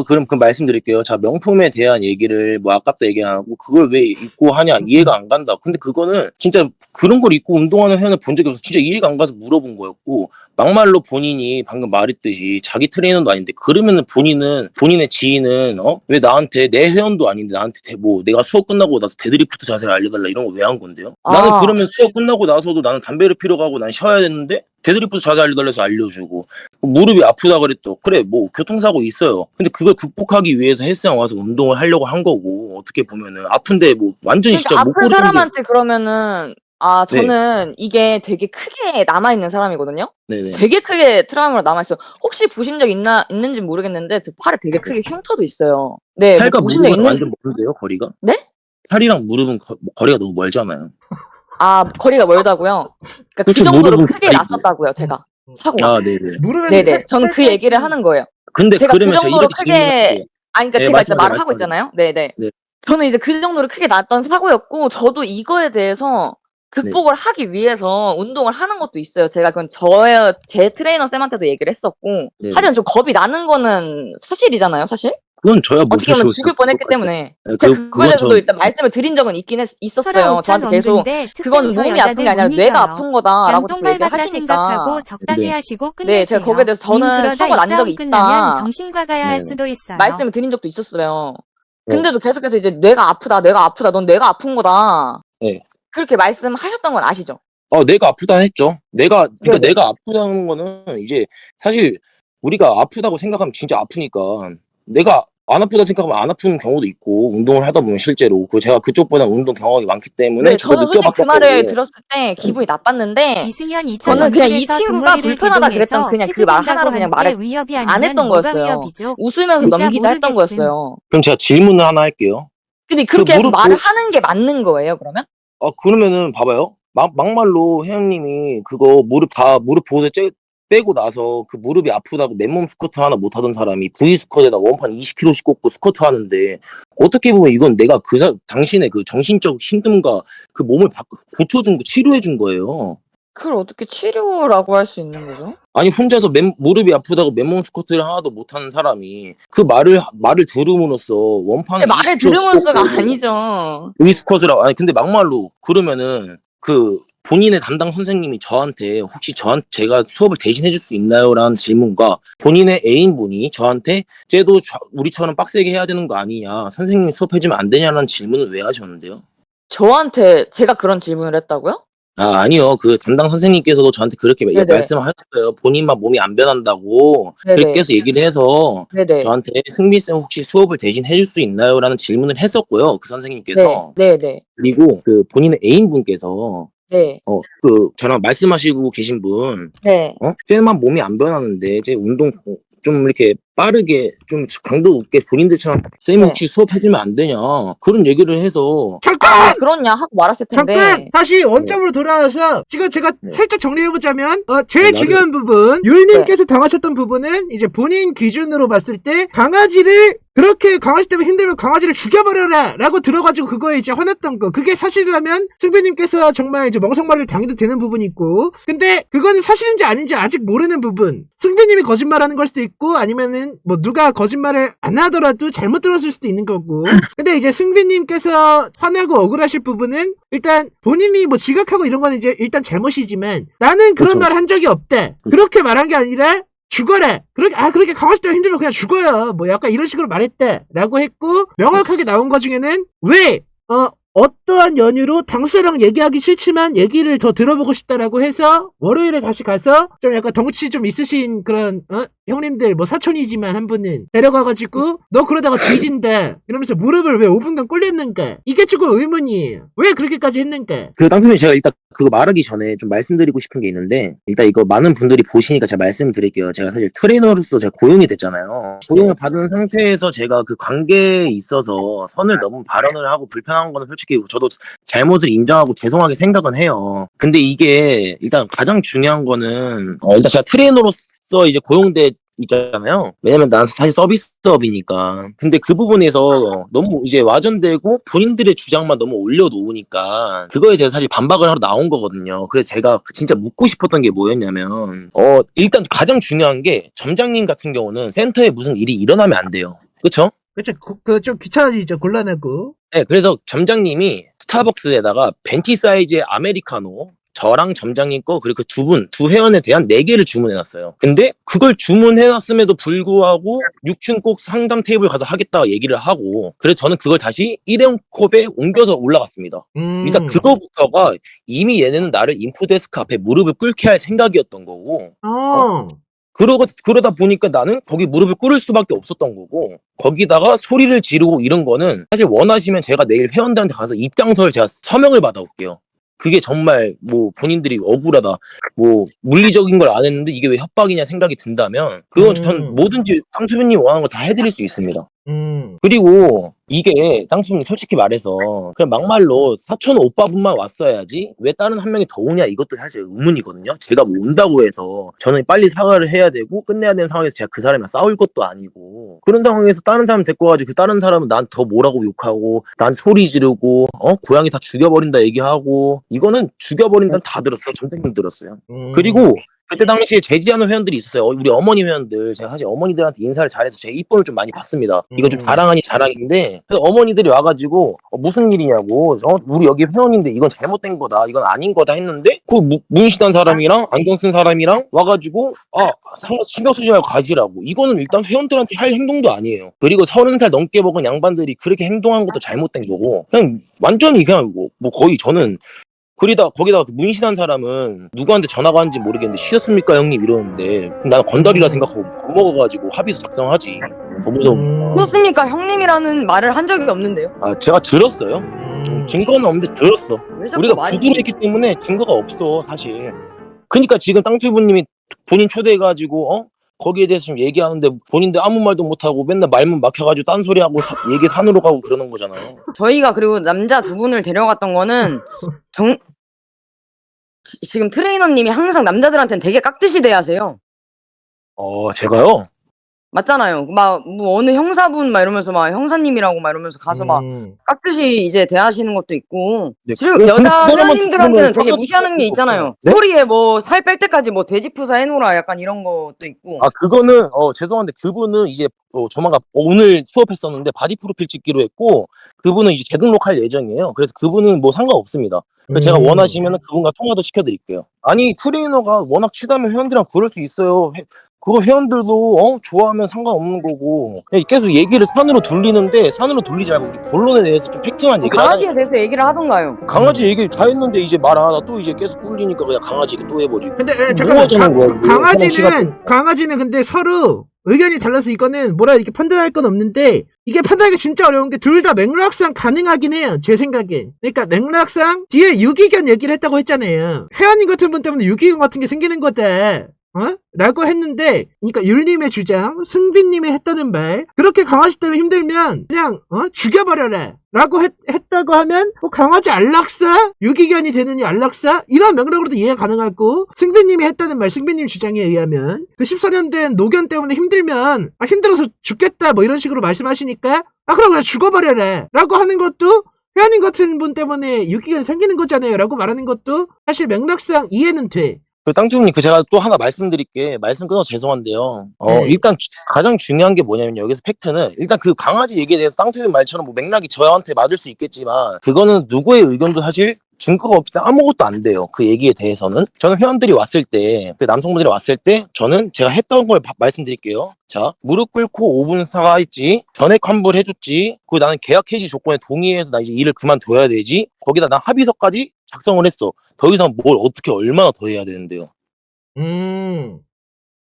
그럼 그 말씀드릴게요. 자, 명품에 대한 얘기를 뭐 아깝다 얘기 안 하고 그걸 왜 입고 하냐 이해가 안 간다. 근데 그거는 진짜 그런 걸 입고 운동하는 회원을 본 적이 없어서 진짜 이해가 안 가서 물어본 거였고, 막말로 본인이 방금 말했듯이 자기 트레이너도 아닌데 그러면은 본인의 지인은 왜 나한테, 내 회원도 아닌데 나한테 뭐 내가 수업 끝나고 나서 데드리프트 자세를 알려달라 이런 거 왜 한 건데요? 나는 그러면 수업 끝나고 나서도 나는 담배를 피러 가고 난 쉬어야 되는데 데드리프트 자세 알려달라 해서 알려주고, 무릎이 아프다 그랬더. 그래, 뭐 교통사고 있어요. 근데 그걸 극복하기 위해서 헬스장 와서 운동을 하려고 한 거고, 어떻게 보면은 아픈데 뭐 완전히 그러니까 진짜 아픈 사람한테 그러면은, 저는 이게 되게 크게 남아있는 사람이거든요? 네네. 되게 크게 트라우마로 남아있어요. 혹시 보신 적 있는지 모르겠는데, 제 팔에 되게 크게 흉터도 있어요. 네, 팔과 뭐 보신 적 무릎은 완전 멀는데요, 거리가? 네? 팔이랑 무릎은 거리가 너무 멀잖아요. 거리가 멀다고요? 그러니까 그 그쵸, 정도로 무릎은 크게 다리고. 났었다고요, 제가. 사고가. 네네. 무릎에서 네네. 저는 그 얘기를 하는 거예요. 근데 제가 그 그러면 제가 정도로 이렇게 크게, 질문할게요. 그러니까 네, 제가 이제 말씀하세요, 말을 하고 말씀하세요. 있잖아요. 네네. 네. 저는 이제 그 정도로 크게 났던 사고였고, 저도 이거에 대해서 극복을 하기 위해서 운동을 하는 것도 있어요. 제가 그건 제 트레이너 쌤한테도 얘기를 했었고, 네. 하지만 좀 겁이 나는 거는 사실이잖아요, 사실? 그건 저야 못 어떻게 보면 하시고 죽을 뻔했기 때문에. 네, 제가 그건 그거에 대해서도 저- 일단 말씀을 드린 적은 있었어요. 저한테 계속. 그건 몸이 아픈 게 아니라 뇌가 아픈 거다라고 자꾸 얘기를 양똥 밟았다 하시니까. 생각하고 적당히 네. 하시고 끝내세요. 네, 제가 거기에 대해서 저는 그러다 사고 난 이 싸움 적이 끝나면 있다. 정신과 가야 할 네네. 수도 있어요. 말씀을 드린 적도 있었어요. 네. 근데도 계속해서 이제 뇌가 아프다, 넌 뇌가 아픈 거다. 네. 그렇게 말씀하셨던 건 아시죠? 내가 아프다 했죠. 그러니까 네네. 내가 아프다는 거는 이제 사실 우리가 아프다고 생각하면 진짜 아프니까, 내가 안 아프다 생각하면 안 아픈 경우도 있고, 운동을 하다 보면 실제로 제가 그쪽보다 운동 경험이 많기 때문에 네, 저도 저는 솔직히 그 느껴봤던 말을 거고. 들었을 때 기분이 나빴는데, 이승현 2차 저는 그냥 이 건물에서 친구가 동물이를 불편하다 그랬던 개동해서 그냥 그 말 하나로 그냥 말을 위협이 안 아니면 했던 뭐가 거였어요. 위협이죠? 웃으면서 진짜 넘기자 했던 모르겠음. 거였어요. 그럼 제가 질문을 하나 할게요. 근데 그렇게 해서 무릎 말을 하는 게 맞는 거예요, 그러면? 그러면은 봐봐요. 막말로 회원님이 그거 무릎 보호대 빼고 나서 그 무릎이 아프다고 맨몸 스쿼트 하나 못 하던 사람이 V 스쿼트에다 원판 20kg씩 꽂고 스쿼트 하는데, 어떻게 보면 이건 내가 당신의 그 정신적 힘듦과 그 몸을 고쳐준 거, 치료해준 거예요. 그걸 어떻게 치료라고 할 수 있는 거죠? 아니, 혼자서 무릎이 아프다고 맨몸 스쿼트를 하나도 못하는 사람이 그 말을 들음으로써 원판을 근데 말을 20kg 씩 들으면서가 꽂고 아니죠. V 스쿼트라고. 아니 근데 막말로 그러면은 본인의 담당 선생님이 저한테 혹시 제가 수업을 대신해 줄 수 있나요? 라는 질문과, 본인의 애인분이 저한테 쟤도 우리처럼 빡세게 해야 되는 거 아니냐, 선생님이 수업해주면 안 되냐라는 질문을 왜 하셨는데요? 저한테 제가 그런 질문을 했다고요? 아니요. 그 담당 선생님께서도 저한테 그렇게 네네. 말씀하셨어요. 본인만 몸이 안 변한다고. 네네. 그렇게 해서 얘기를 해서 네네. 저한테 승빈쌤 혹시 수업을 대신 해줄 수 있나요? 라는 질문을 했었고요. 그 선생님께서. 네네. 그리고 그 본인의 애인분께서 네. 저랑 말씀하시고 계신 분, 네. 쟤만 몸이 안 변하는데, 이제 운동 좀 이렇게 빠르게, 좀 강도 높게 본인들처럼 쌤이 네. 혹시 수업해주면 안 되냐, 그런 얘기를 해서. 잠깐! 그렇냐 하고 말았을 텐데. 잠깐! 다시 원점으로 돌아와서 지금 제가 네. 살짝 정리해보자면 제일 네, 중요한 부분, 율님께서 당하셨던 부분은 이제 본인 기준으로 봤을 때 강아지를 그렇게 강아지 때문에 힘들면 강아지를 죽여버려라 라고 들어가지고 그거에 이제 화났던 거, 그게 사실이라면 승배님께서 정말 이제 멍석말을 당해도 되는 부분이 있고, 근데 그거는 사실인지 아닌지 아직 모르는 부분, 승배님이 거짓말하는 걸 수도 있고 아니면은 뭐 누가 거짓말을 안 하더라도 잘못 들었을 수도 있는 거고. 근데 이제 승배님께서 화나고 억울하실 부분은 일단 본인이 뭐 지각하고 이런 건 이제 일단 잘못이지만, 나는 그런 그렇죠. 말 한 적이 없대, 그렇게 말한 게 아니라 죽어라. 그렇게 강아지 때문에 힘들면 그냥 죽어요. 뭐 약간 이런 식으로 말했대. 라고 했고, 명확하게 나온 거 중에는 왜 어떠한 연유로 당사랑 얘기하기 싫지만 얘기를 더 들어보고 싶다라고 해서 월요일에 다시 가서 좀 약간 덩치 좀 있으신 그런 형님들 뭐 사촌이지만 한 분은 데려가가지고 너 그러다가 뒤진다 이러면서 무릎을 왜 5분간 꿇렸는가 이게 조금 의문이에요. 왜 그렇게까지 했는가. 그 땅콩님 제가 일단 그거 말하기 전에 좀 말씀드리고 싶은 게 있는데 일단 이거 많은 분들이 보시니까 제가 말씀드릴게요. 제가 사실 트레이너로서 제가 고용이 됐잖아요. 고용을 받은 상태에서 제가 그 관계에 있어서 선을 넘은 발언을 하고 불편한 거는 솔직히 저도 잘못을 인정하고 죄송하게 생각은 해요. 근데 이게 일단 가장 중요한 거는 일단 제가 트레이너로서 이제 고용돼 있잖아요. 왜냐면 난 사실 서비스업이니까. 근데 그 부분에서 너무 이제 와전되고 본인들의 주장만 너무 올려놓으니까 그거에 대해서 사실 반박을 하러 나온 거거든요. 그래서 제가 진짜 묻고 싶었던 게 뭐였냐면 일단 가장 중요한 게 점장님 같은 경우는 센터에 무슨 일이 일어나면 안 돼요. 그쵸? 그쵸. 그 좀 귀찮아지죠. 곤란하고. 네, 그래서 점장님이 스타벅스에다가 벤티 사이즈의 아메리카노 저랑 점장님 거 그리고 그 두 회원에 대한 4개를 주문해놨어요. 근데 그걸 주문해놨음에도 불구하고 6층 꼭 상담 테이블 가서 하겠다 얘기를 하고 그래서 저는 그걸 다시 일회용 컵에 옮겨서 올라갔습니다. 일단 그거부터가 이미 얘네는 나를 인포데스크 앞에 무릎을 꿇게 할 생각이었던 거고 그러다 보니까 나는 거기 무릎을 꿇을 수밖에 없었던 거고 거기다가 소리를 지르고 이런 거는 사실 원하시면 제가 내일 회원들한테 가서 입장서를 제가 서명을 받아올게요. 그게 정말 뭐 본인들이 억울하다 뭐 물리적인 걸 안 했는데 이게 왜 협박이냐 생각이 든다면 그건 전 뭐든지 땅투비님 원하는 거 다 해드릴 수 있습니다. 그리고 이게 땅투비님 솔직히 말해서 그냥 막말로 사촌 오빠분만 왔어야지 왜 다른 한 명이 더 오냐 이것도 사실 의문이거든요. 제가 뭐 온다고 해서 저는 빨리 사과를 해야 되고 끝내야 되는 상황에서 제가 그 사람이랑 싸울 것도 아니고 그런 상황에서 다른 사람 데리고 와가지고 그 다른 사람은 난 더 뭐라고 욕하고 난 소리 지르고 고양이 다 죽여버린다 얘기하고 이거는 죽여버린다는 다 들었어요. 점장님 들었어요. 그리고 그때 당시에 제지하는 회원들이 있었어요. 우리 어머니 회원들. 제가 사실 어머니들한테 인사를 잘해서 제 이쁨을 좀 많이 받습니다. 이거 좀 자랑 아닌 자랑인데 어머니들이 와가지고 무슨 일이냐고 우리 여기 회원인데 이건 잘못된 거다. 이건 아닌 거다 했는데 그 문신한 사람이랑 안경 쓴 사람이랑 와가지고 신경 쓰지 말고 가지라고. 이거는 일단 회원들한테 할 행동도 아니에요. 그리고 30살 넘게 먹은 양반들이 그렇게 행동한 것도 잘못된 거고 그냥 완전히 그냥 뭐 거의 저는 거기다가 그 문신한 사람은 누구한테 전화가 왔는지 모르겠는데 쉬셨습니까 형님 이러는데 나는 건달이라 생각하고 겁먹어가지고 합의서 작성하지. 더 무서운. 그렇습니까? 형님이라는 말을 한 적이 없는데요. 제가 들었어요. 증거는 없는데 들었어. 왜 자꾸 우리가 말이 부두로 했기 때문에 증거가 없어 사실. 그러니까 지금 땅튜브님이 본인 초대해가지고 거기에 대해서 좀 얘기하는데 본인들 아무 말도 못하고 맨날 말문 막혀가지고 딴소리하고 얘기 산으로 가고 그러는 거잖아요. 저희가 그리고 남자 두 분을 데려갔던 거는 지금 트레이너님이 항상 남자들한테는 되게 깍듯이 대하세요. 제가요? 맞잖아요. 막 뭐 어느 형사분 막 이러면서 막 형사님이라고 막 이러면서 가서 막 깍듯이 이제 대하시는 것도 있고 네, 그리고 여자 그 회원님들한테는 되게 깎아줄 무시하는 게 수가 있잖아요. 네? 소리에 뭐 살 뺄 때까지 뭐 돼지푸사 해놓으라 약간 이런 것도 있고. 그거는 죄송한데 그분은 이제 조만간 오늘 수업했었는데 바디 프로필 찍기로 했고 그분은 이제 재등록할 예정이에요. 그래서 그분은 뭐 상관없습니다. 그래서 제가 원하시면 그분과 통화도 시켜드릴게요. 아니 트레이너가 워낙 치다면 회원들이랑 그럴 수 있어요. 그거 회원들도 좋아하면 상관없는 거고 그냥 계속 얘기를 산으로 돌리는데 산으로 돌리지 말고 우리 본론에 대해서 좀 팩트한 얘기를 하자. 강아지에 대해서 얘기를 하던가요. 강아지 얘기 다 했는데 이제 말 안 하다 또 이제 계속 꿀리니까 그냥 강아지 얘기 또 해버리고. 근데 잠깐만 하자는 거야, 이거. 강아지는 근데 서로 의견이 달라서 이거는 뭐라 이렇게 판단할 건 없는데 이게 판단하기가 진짜 어려운 게 둘 다 맥락상 가능하긴 해요. 제 생각엔. 그러니까 맥락상 뒤에 유기견 얘기를 했다고 했잖아요. 회원님 같은 분 때문에 유기견 같은 게 생기는 거다. 라고 했는데, 그러니까 율님의 주장, 승빈님이 했다는 말, 그렇게 강아지 때문에 힘들면 그냥 죽여버려라 라고 했다고 하면 뭐 강아지 안락사? 유기견이 되느니 안락사? 이런 맥락으로도 이해가 가능하고, 승빈님이 했다는 말, 승빈님 주장에 의하면 그 14년 된 노견 때문에 힘들면 힘들어서 죽겠다 뭐 이런 식으로 말씀하시니까 그럼 그냥 죽어버려라 라고 하는 것도 회원님 같은 분 때문에 유기견이 생기는 거잖아요 라고 말하는 것도 사실 맥락상 이해는 돼. 땅튜브님 제가 또 하나 말씀드릴게. 말씀 끊어서 죄송한데요. 일단 가장 중요한 게 뭐냐면 여기서 팩트는 일단 그 강아지 얘기에 대해서 땅튜브 말처럼 뭐 맥락이 저한테 맞을 수 있겠지만 그거는 누구의 의견도 사실 증거가 없기 때문에 아무것도 안 돼요. 그 얘기에 대해서는. 저는 회원들이 왔을 때, 그 남성분들이 왔을 때, 저는 제가 했던 걸 말씀드릴게요. 자, 무릎 꿇고 5분 사과했지, 전액 환불 해줬지, 그리고 나는 계약 해지 조건에 동의해서 나 이제 일을 그만둬야 되지, 거기다 난 합의서까지 작성을 했어. 더 이상 뭘 어떻게 얼마나 더 해야 되는데요.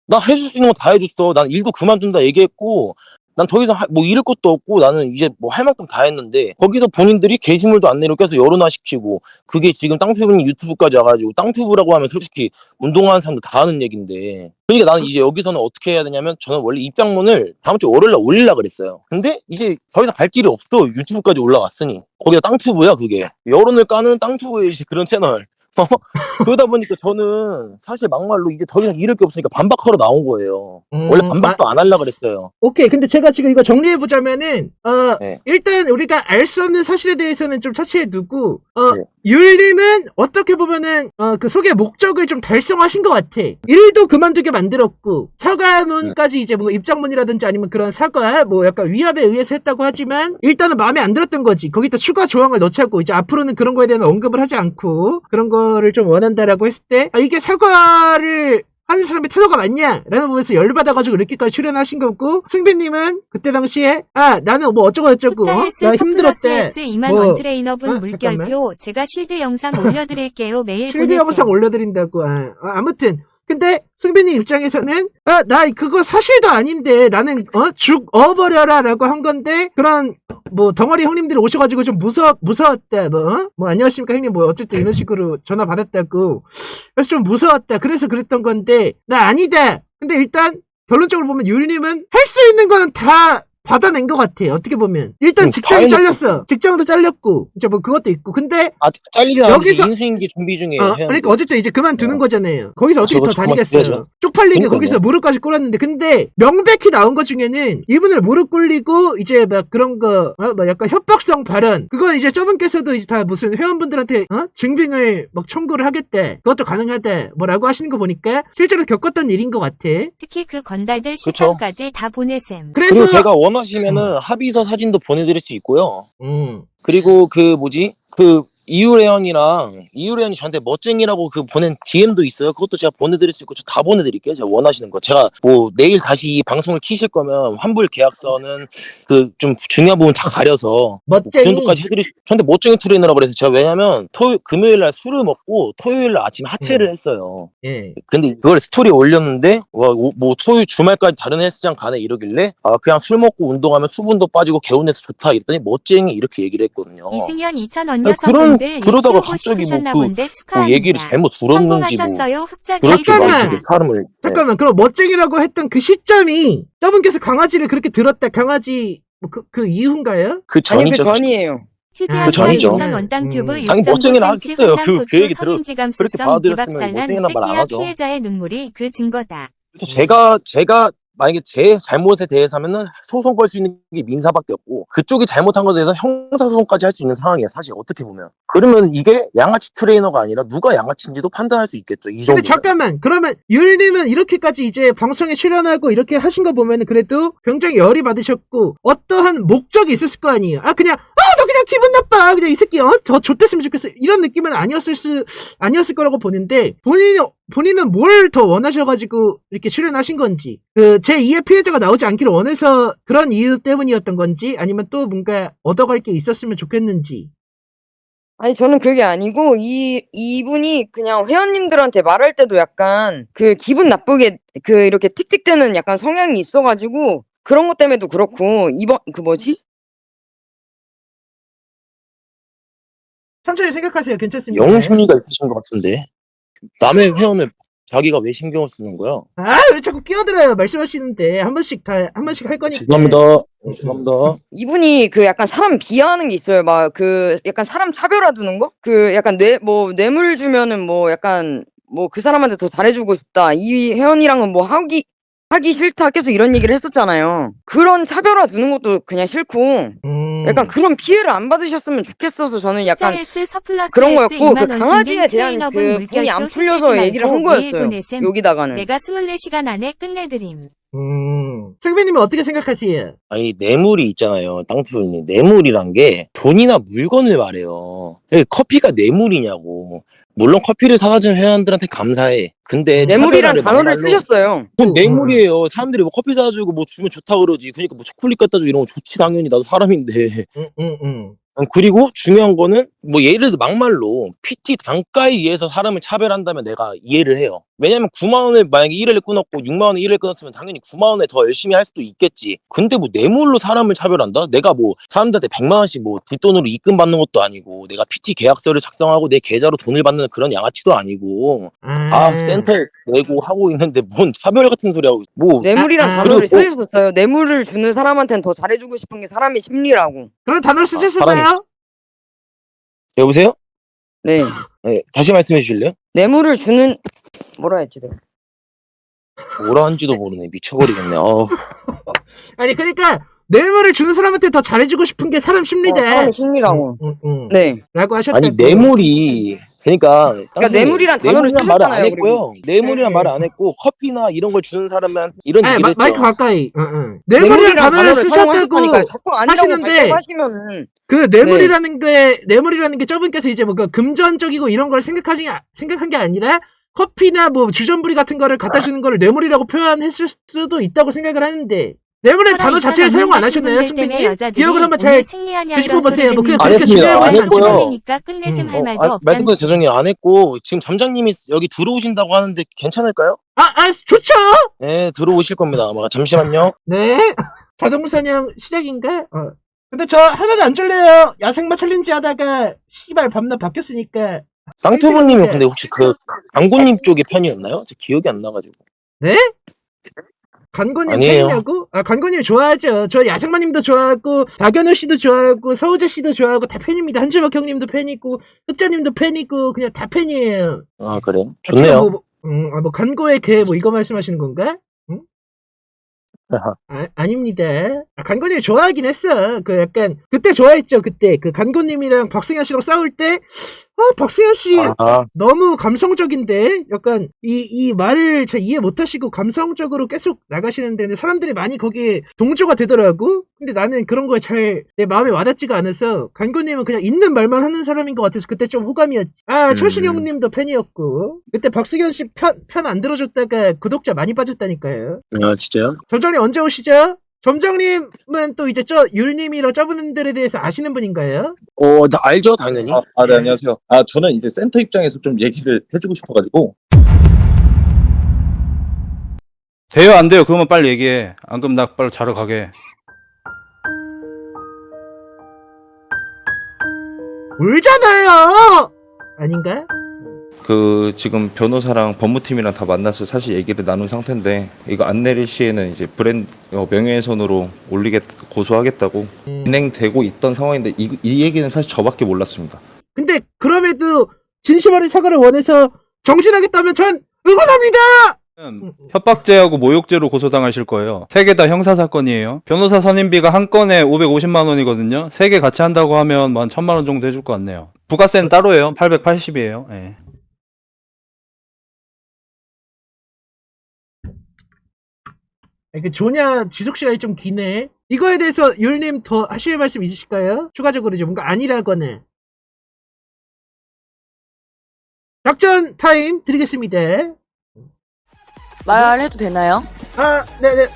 나 해줄 수 있는 거 다 해줬어. 난 일도 그만둔다 얘기했고, 난 더 이상 뭐 잃을 것도 없고, 나는 이제 뭐 할 만큼 다 했는데, 거기서 본인들이 게시물도 안 내리고 계속 여론화시키고, 그게 지금 땅튜브님 유튜브까지 와가지고, 땅튜브라고 하면 솔직히 운동하는 사람들 다 하는 얘기인데, 그러니까 나는 이제 여기서는 어떻게 해야 되냐면, 저는 원래 입장문을 다음 주 월요일날 올리려고 그랬어요. 근데 이제 더 이상 갈 길이 없어. 유튜브까지 올라왔으니. 거기가 땅튜브야, 그게. 여론을 까는 땅튜브의 이제 그런 채널. 그러다 보니까 저는 사실 막말로 이게 더 이상 잃을 게 없으니까 반박하러 나온 거예요. 원래 반박도 안 하려고 그랬어요. 오케이. 근데 제가 지금 이거 정리해보자면은, 네. 일단 우리가 알 수 없는 사실에 대해서는 좀 차치해두고, 네. 율님은 어떻게 보면은, 그 소개 목적을 좀 달성하신 것 같아. 일도 그만두게 만들었고, 사과문까지 이제 뭐 입장문이라든지 아니면 그런 사과, 뭐 약간 위압에 의해서 했다고 하지만, 일단은 마음에 안 들었던 거지. 거기다 추가 조항을 넣자고, 이제 앞으로는 그런 거에 대한 언급을 하지 않고, 그런 거를 좀 원한다라고 했을 때, 이게 사과를 하는 사람의 태도가 맞냐? 라는 부분에서 열받아가지고 이렇게까지 출연하신 거고, 승빈님은 그때 당시에, 나는 뭐 어쩌고, 나 힘들었대. 2만 뭐, 원트레이너분 물결표, 제가 쉴드 영상 올려드릴게요. 매일 실드 보내세요. 영상 올려드린다고. 아무튼. 근데, 승빈님 입장에서는, 나 그거 사실도 아닌데, 나는, 죽어버려라, 라고 한 건데, 그런, 뭐, 덩어리 형님들이 오셔가지고 좀 무서웠다, 뭐, 안녕하십니까, 형님, 뭐, 어쨌든 이런 식으로 전화 받았다고. 그래서 좀 무서웠다. 그래서 그랬던 건데, 나 아니다. 근데 일단, 결론적으로 보면, 율님은 할 수 있는 거는 다, 받아낸 것 같아. 어떻게 보면 일단 직장이 잘렸어. 직장도 잘렸고 이제 뭐 그것도 있고. 근데 잘리진 않았지. 여기서 인수인계 준비 중이에요. 그러니까 어쨌든 이제 그만두는 거잖아요. 거기서 어떻게 더 저거 다니겠어요. 정말 쪽팔리게 그러니까요. 거기서 무릎까지 꿇었는데, 근데 명백히 나온 것 중에는 이분을 무릎 꿇리고 이제 막 그런 거 막 약간 협박성 발언, 그건 이제 저분께서도 이제 다 무슨 회원분들한테 증빙을 막 청구를 하겠대. 그것도 가능하대. 뭐라고 하시는 거 보니까 실제로 겪었던 일인 것 같아. 특히 그 건달들 그쵸. 시상까지 다 보내셈. 그래서 그리고 제가 원하시면은 합의서 사진도 보내드릴 수 있고요. 그리고 이유래연이 저한테 멋쟁이라고 보낸 DM도 있어요. 그것도 제가 보내드릴 수 있고, 저 다 보내드릴게요. 제가 원하시는 거. 제가 뭐 내일 다시 이 방송을 키실 거면 환불 계약서는 좀 중요한 부분 다 가려서 멋쟁이. 그 정도까지 해드릴 수. 저한테 멋쟁이 트레이너라고 그래서 제가, 왜냐면 금요일 날 술을 먹고 토요일 날 아침 하체를 했어요. 예. 근데 그걸 스토리에 올렸는데, 뭐 토요일 주말까지 다른 헬스장 가네 이러길래, 그냥 술 먹고 운동하면 수분도 빠지고 개운해서 좋다 이랬더니 멋쟁이 이렇게 얘기를 했거든요. 이승현 2000원 아니, 여성분들 그러다가 유튜브 갑자기 싶으셨나 뭐 본데 축하합니다. 얘기를 잘못 들었는지 뭐 성공하셨어요. 흑자 그렇게 잠깐만. 막 사람을. 잠깐만, 그럼 멋쟁이라고 했던 그 시점이 저분께서 강아지를 그렇게 들었다, 강아지 뭐 그 이후인가요? 그 아니 그 전이죠. 전이에요. 휴지한 그 전이죠. 2,000 원당 튜브 아니, 6.9cm 멋쟁이라 하겠어요. 황당소추 그 얘기 성인지감수성 그렇게 받아들였으면 기박살난 멋쟁이란 말안 새끼야 하죠. 피해자의 눈물이 그 증거다. 그래서 제가 만약에 제 잘못에 대해서 하면은 소송 걸 수 있는 게 민사밖에 없고, 그쪽이 잘못한 것에 대해서 형사소송까지 할 수 있는 상황이에요. 사실 어떻게 보면. 그러면 이게 양아치 트레이너가 아니라 누가 양아치인지도 판단할 수 있겠죠. 이 근데 정도. 잠깐만, 그러면 율님은 이렇게까지 이제 방송에 출연하고 이렇게 하신 거 보면은 그래도 굉장히 열이 받으셨고 어떠한 목적이 있었을 거 아니에요. 그냥 너 그냥 기분 나빠, 그냥 이 새끼 더 좋댔으면 좋겠어, 이런 느낌은 아니었을 거라고 보는데, 본인은 뭘 더 원하셔가지고 이렇게 출연하신 건지, 제 2의 피해자가 나오지 않기를 원해서 그런 이유 때문이었던 건지, 아니면 또 뭔가 얻어갈 게 있었으면 좋겠는지. 아니 저는 그게 아니고 이분이 그냥 회원님들한테 말할 때도 약간 그 기분 나쁘게 이렇게 틱틱대는 약간 성향이 있어가지고 그런 것 때문에도 그렇고, 이번 천천히 생각하세요. 괜찮습니다. 영심리가 있으신 것 같은데. 남의 회원을 자기가 왜 신경을 쓰는 거야? 왜 자꾸 끼어들어요. 말씀하시는데 한 번씩 할 거니까. 죄송합니다. 이분이 약간 사람 비하하는 게 있어요. 막 약간 사람 차별화 두는 거? 약간 뇌물 주면은 뭐 약간 뭐 그 사람한테 더 잘해주고 싶다. 이 회원이랑은 뭐 하기 싫다. 계속 이런 얘기를 했었잖아요. 그런 차별화 두는 것도 그냥 싫고, 약간 그런 피해를 안 받으셨으면 좋겠어서 저는 약간 그런 거였고, 그 강아지에 대한 그 분이 안 풀려서 얘기를 한 거였어요. 여기다가는. 내가 24시간 안에 끝내드림. 생배님은 어떻게 생각하세요? 아니 뇌물이 있잖아요. 땅투님 뇌물이란 게 돈이나 물건을 말해요. 커피가 뇌물이냐고. 물론 커피를 사다 준 회원들한테 감사해. 근데 뇌물이란 차별화를 단어를 막말로 쓰셨어요. 그건 뇌물이에요. 사람들이 뭐 커피 사주고 뭐 주면 좋다 그러지. 그러니까 뭐 초콜릿 갖다 주고 이런 거 좋지 당연히. 나도 사람인데. 그리고 중요한 거는 뭐 예를 들어서 막말로 PT 단가에 의해서 사람을 차별한다면 내가 이해를 해요. 왜냐면 9만 원을 만약에 1회를 끊었고 6만 원에 1회를 끊었으면 당연히 9만 원에 더 열심히 할 수도 있겠지. 근데 뭐 뇌물로 사람을 차별한다? 내가 뭐 사람들한테 100만 원씩 뭐 뒷돈으로 입금 받는 것도 아니고 내가 PT 계약서를 작성하고 내 계좌로 돈을 받는 그런 양아치도 아니고 센터 내고 하고 있는데 뭔 차별 같은 소리 하고 뭐 뇌물이란 아, 단어를 그리고 쓰셨어요. 뇌물을 주는 사람한테는 더 잘해주고 싶은 게 사람의 심리라고. 그런 단어를 쓰셨었나요? 여보세요? 네. 네, 다시 말씀해 주실래요? 뇌물을 주는 뭐라 했지 내가. 뭐라 한지도 모르네. 미쳐버리겠네. 아니 그러니까 뇌물을 주는 사람한테 더 잘해주고 싶은 게 사람 심리대. 사람의 심리라고. 네. 라고 하셨다고. 아니 뇌물이 그러니까 뇌물이란 단어를 뇌물이란 말을 안 쓰셨잖아요, 했고요. 뇌물이란 네. 말을 안 했고 커피나 이런 걸 주는 사람은 이런 아니, 얘기를 했죠. 마이크 가까이. 뇌물이라는 단어를 쓰셨다고 자꾸 아니라고 하시는데 발전하시면은 그 뇌물이라는 게 저분께서 이제 뭔가 금전적이고 이런 걸 생각한 게 아니라 커피나 뭐 주전부리 같은 거를 갖다 주는 거를 뇌물이라고 표현했을 수도 있다고 생각을 하는데 뇌물의 단어 자체를 사용 안 하셨나요, 승빈님? 기억을 한번 잘 되짚어보세요. 뭐 그게 안 그렇게 했습니다. 중요해 안 보이진 했고요. 않지만. 그러니까 끝내심 할 말도 없잖아. 말씀드려 죄송해요. 안 했고 지금 점장님이 여기 들어오신다고 하는데 괜찮을까요? 좋죠. 네, 들어오실 겁니다. 아마 잠시만요. 네. 자동물 사냥 시작인가? 근데 저 하나도 안 졸려요. 야생마 챌린지 하다가 씨발 밤낮 바뀌었으니까. 땅투브님은 근데 혹시 그 강고님 쪽의 편이었나요? 저 기억이 안 나가지고. 네? 간고님 아니에요. 팬이냐고? 간고님 좋아하죠. 저 야생마님도 좋아하고 박연우 씨도 좋아하고 서우재 씨도 좋아하고 다 팬입니다. 한주박 형님도 팬이고 흑자님도 팬이고 그냥 다 팬이에요. 아 그래요? 지금 좋네요. 뭐 간고의 개 뭐 이거 말씀하시는 건가? 응? 아닙니다. 간고님 좋아하긴 했어. 그 약간 그때 좋아했죠. 그때 그 간고님이랑 박승현 씨랑 싸울 때 박승현 씨 너무 감성적인데 약간 이 말을 잘 이해 못하시고 감성적으로 계속 나가시는데 사람들이 많이 거기에 동조가 되더라고. 근데 나는 그런 거에 잘 내 마음에 와닿지가 않아서 간고님은 그냥 있는 말만 하는 사람인 것 같아서 그때 좀 호감이었지. 철순영님도 팬이었고 그때 박승현 씨 편 안 들어줬다가 구독자 많이 빠졌다니까요. 아 진짜요? 점장님 언제 오시죠? 점장님은 또 이제 율님이랑 저분들에 대해서 아시는 분인가요? 나 알죠 당연히. 네, 안녕하세요. 저는 이제 센터 입장에서 좀 얘기를 해주고 싶어가지고. 돼요, 안 돼요? 그러면 빨리 얘기해. 안 그럼 나 빨리 자러 가게. 울잖아요! 아닌가? 지금 변호사랑 법무팀이랑 다 만나서 사실 얘기를 나눈 상태인데, 이거 안 내릴 시에는 이제 명예훼손으로 고소하겠다고 진행되고 있던 상황인데, 이 얘기는 사실 저밖에 몰랐습니다. 근데 그럼에도 진심 어린 사과를 원해서 정진하겠다면 전 응원합니다! 협박죄하고 모욕죄로 고소당하실 거예요. 3개 다 형사사건이에요. 변호사 선임비가 한 건에 550만 원이거든요. 3개 같이 한다고 하면 한 1000만 원 정도 해줄 것 같네요. 부가세는 따로예요. 880이에요. 예. 그 조냐 지속 시간이 좀 기네. 이거에 대해서 율님 더 하실 말씀 있으실까요? 추가적으로 이제 뭔가 아니라거나. 작전 타임 드리겠습니다. 말해도 되나요? 네네,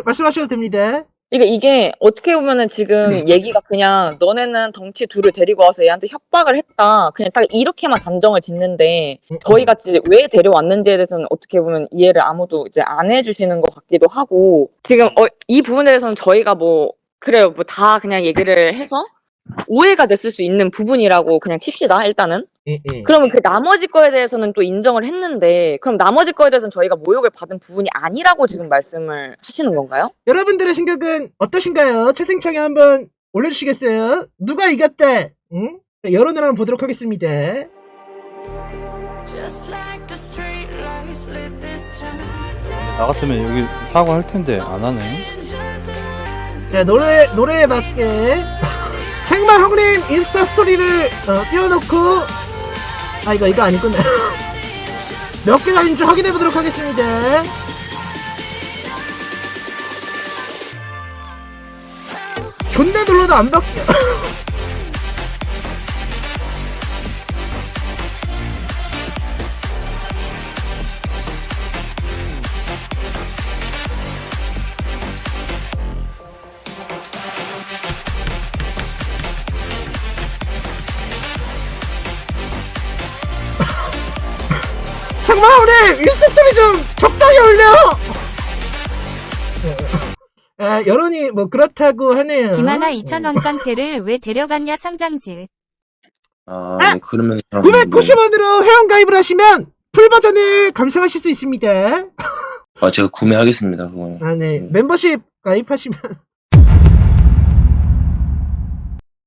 말씀하셔도 됩니다. 이게 어떻게 보면은 지금 얘기가 그냥 너네는 덩치 둘을 데리고 와서 얘한테 협박을 했다. 그냥 딱 이렇게만 단정을 짓는데 저희가 이제 왜 데려왔는지에 대해서는 어떻게 보면 이해를 아무도 이제 안 해주시는 것 같기도 하고 지금 이 부분에 대해서는 저희가 그래요. 다 그냥 얘기를 해서 오해가 됐을 수 있는 부분이라고 그냥 칩시다, 일단은. 그러면 그 나머지 거에 대해서는 또 인정을 했는데, 그럼 나머지 거에 대해서는 저희가 모욕을 받은 부분이 아니라고 지금 말씀을 하시는 건가요? 여러분들의 생각은 어떠신가요? 채팅창에 한번 올려주시겠어요? 누가 이겼대? 응? 여론을 한번 보도록 하겠습니다. 나 같으면 여기 사과할 텐데 안 하네. 자, 노래에 맞게 생마 형님 인스타 스토리를 띄워놓고 이거 아니구나. 몇 개가 있는지 확인해 보도록 하겠습니다. 존나 눌러도 안 바뀌어. 정말 우리 윌스 소리 좀 적당히 올려. 여론이 뭐 그렇다고 하네요. 김하나 2,000원 깡패를 왜 데려갔냐 성장질. 네, 그러면 990원으로 회원가입을 하시면 풀버전을 감상하실 수 있습니다. 제가 구매하겠습니다. 그거는. 네. 멤버십 가입하시면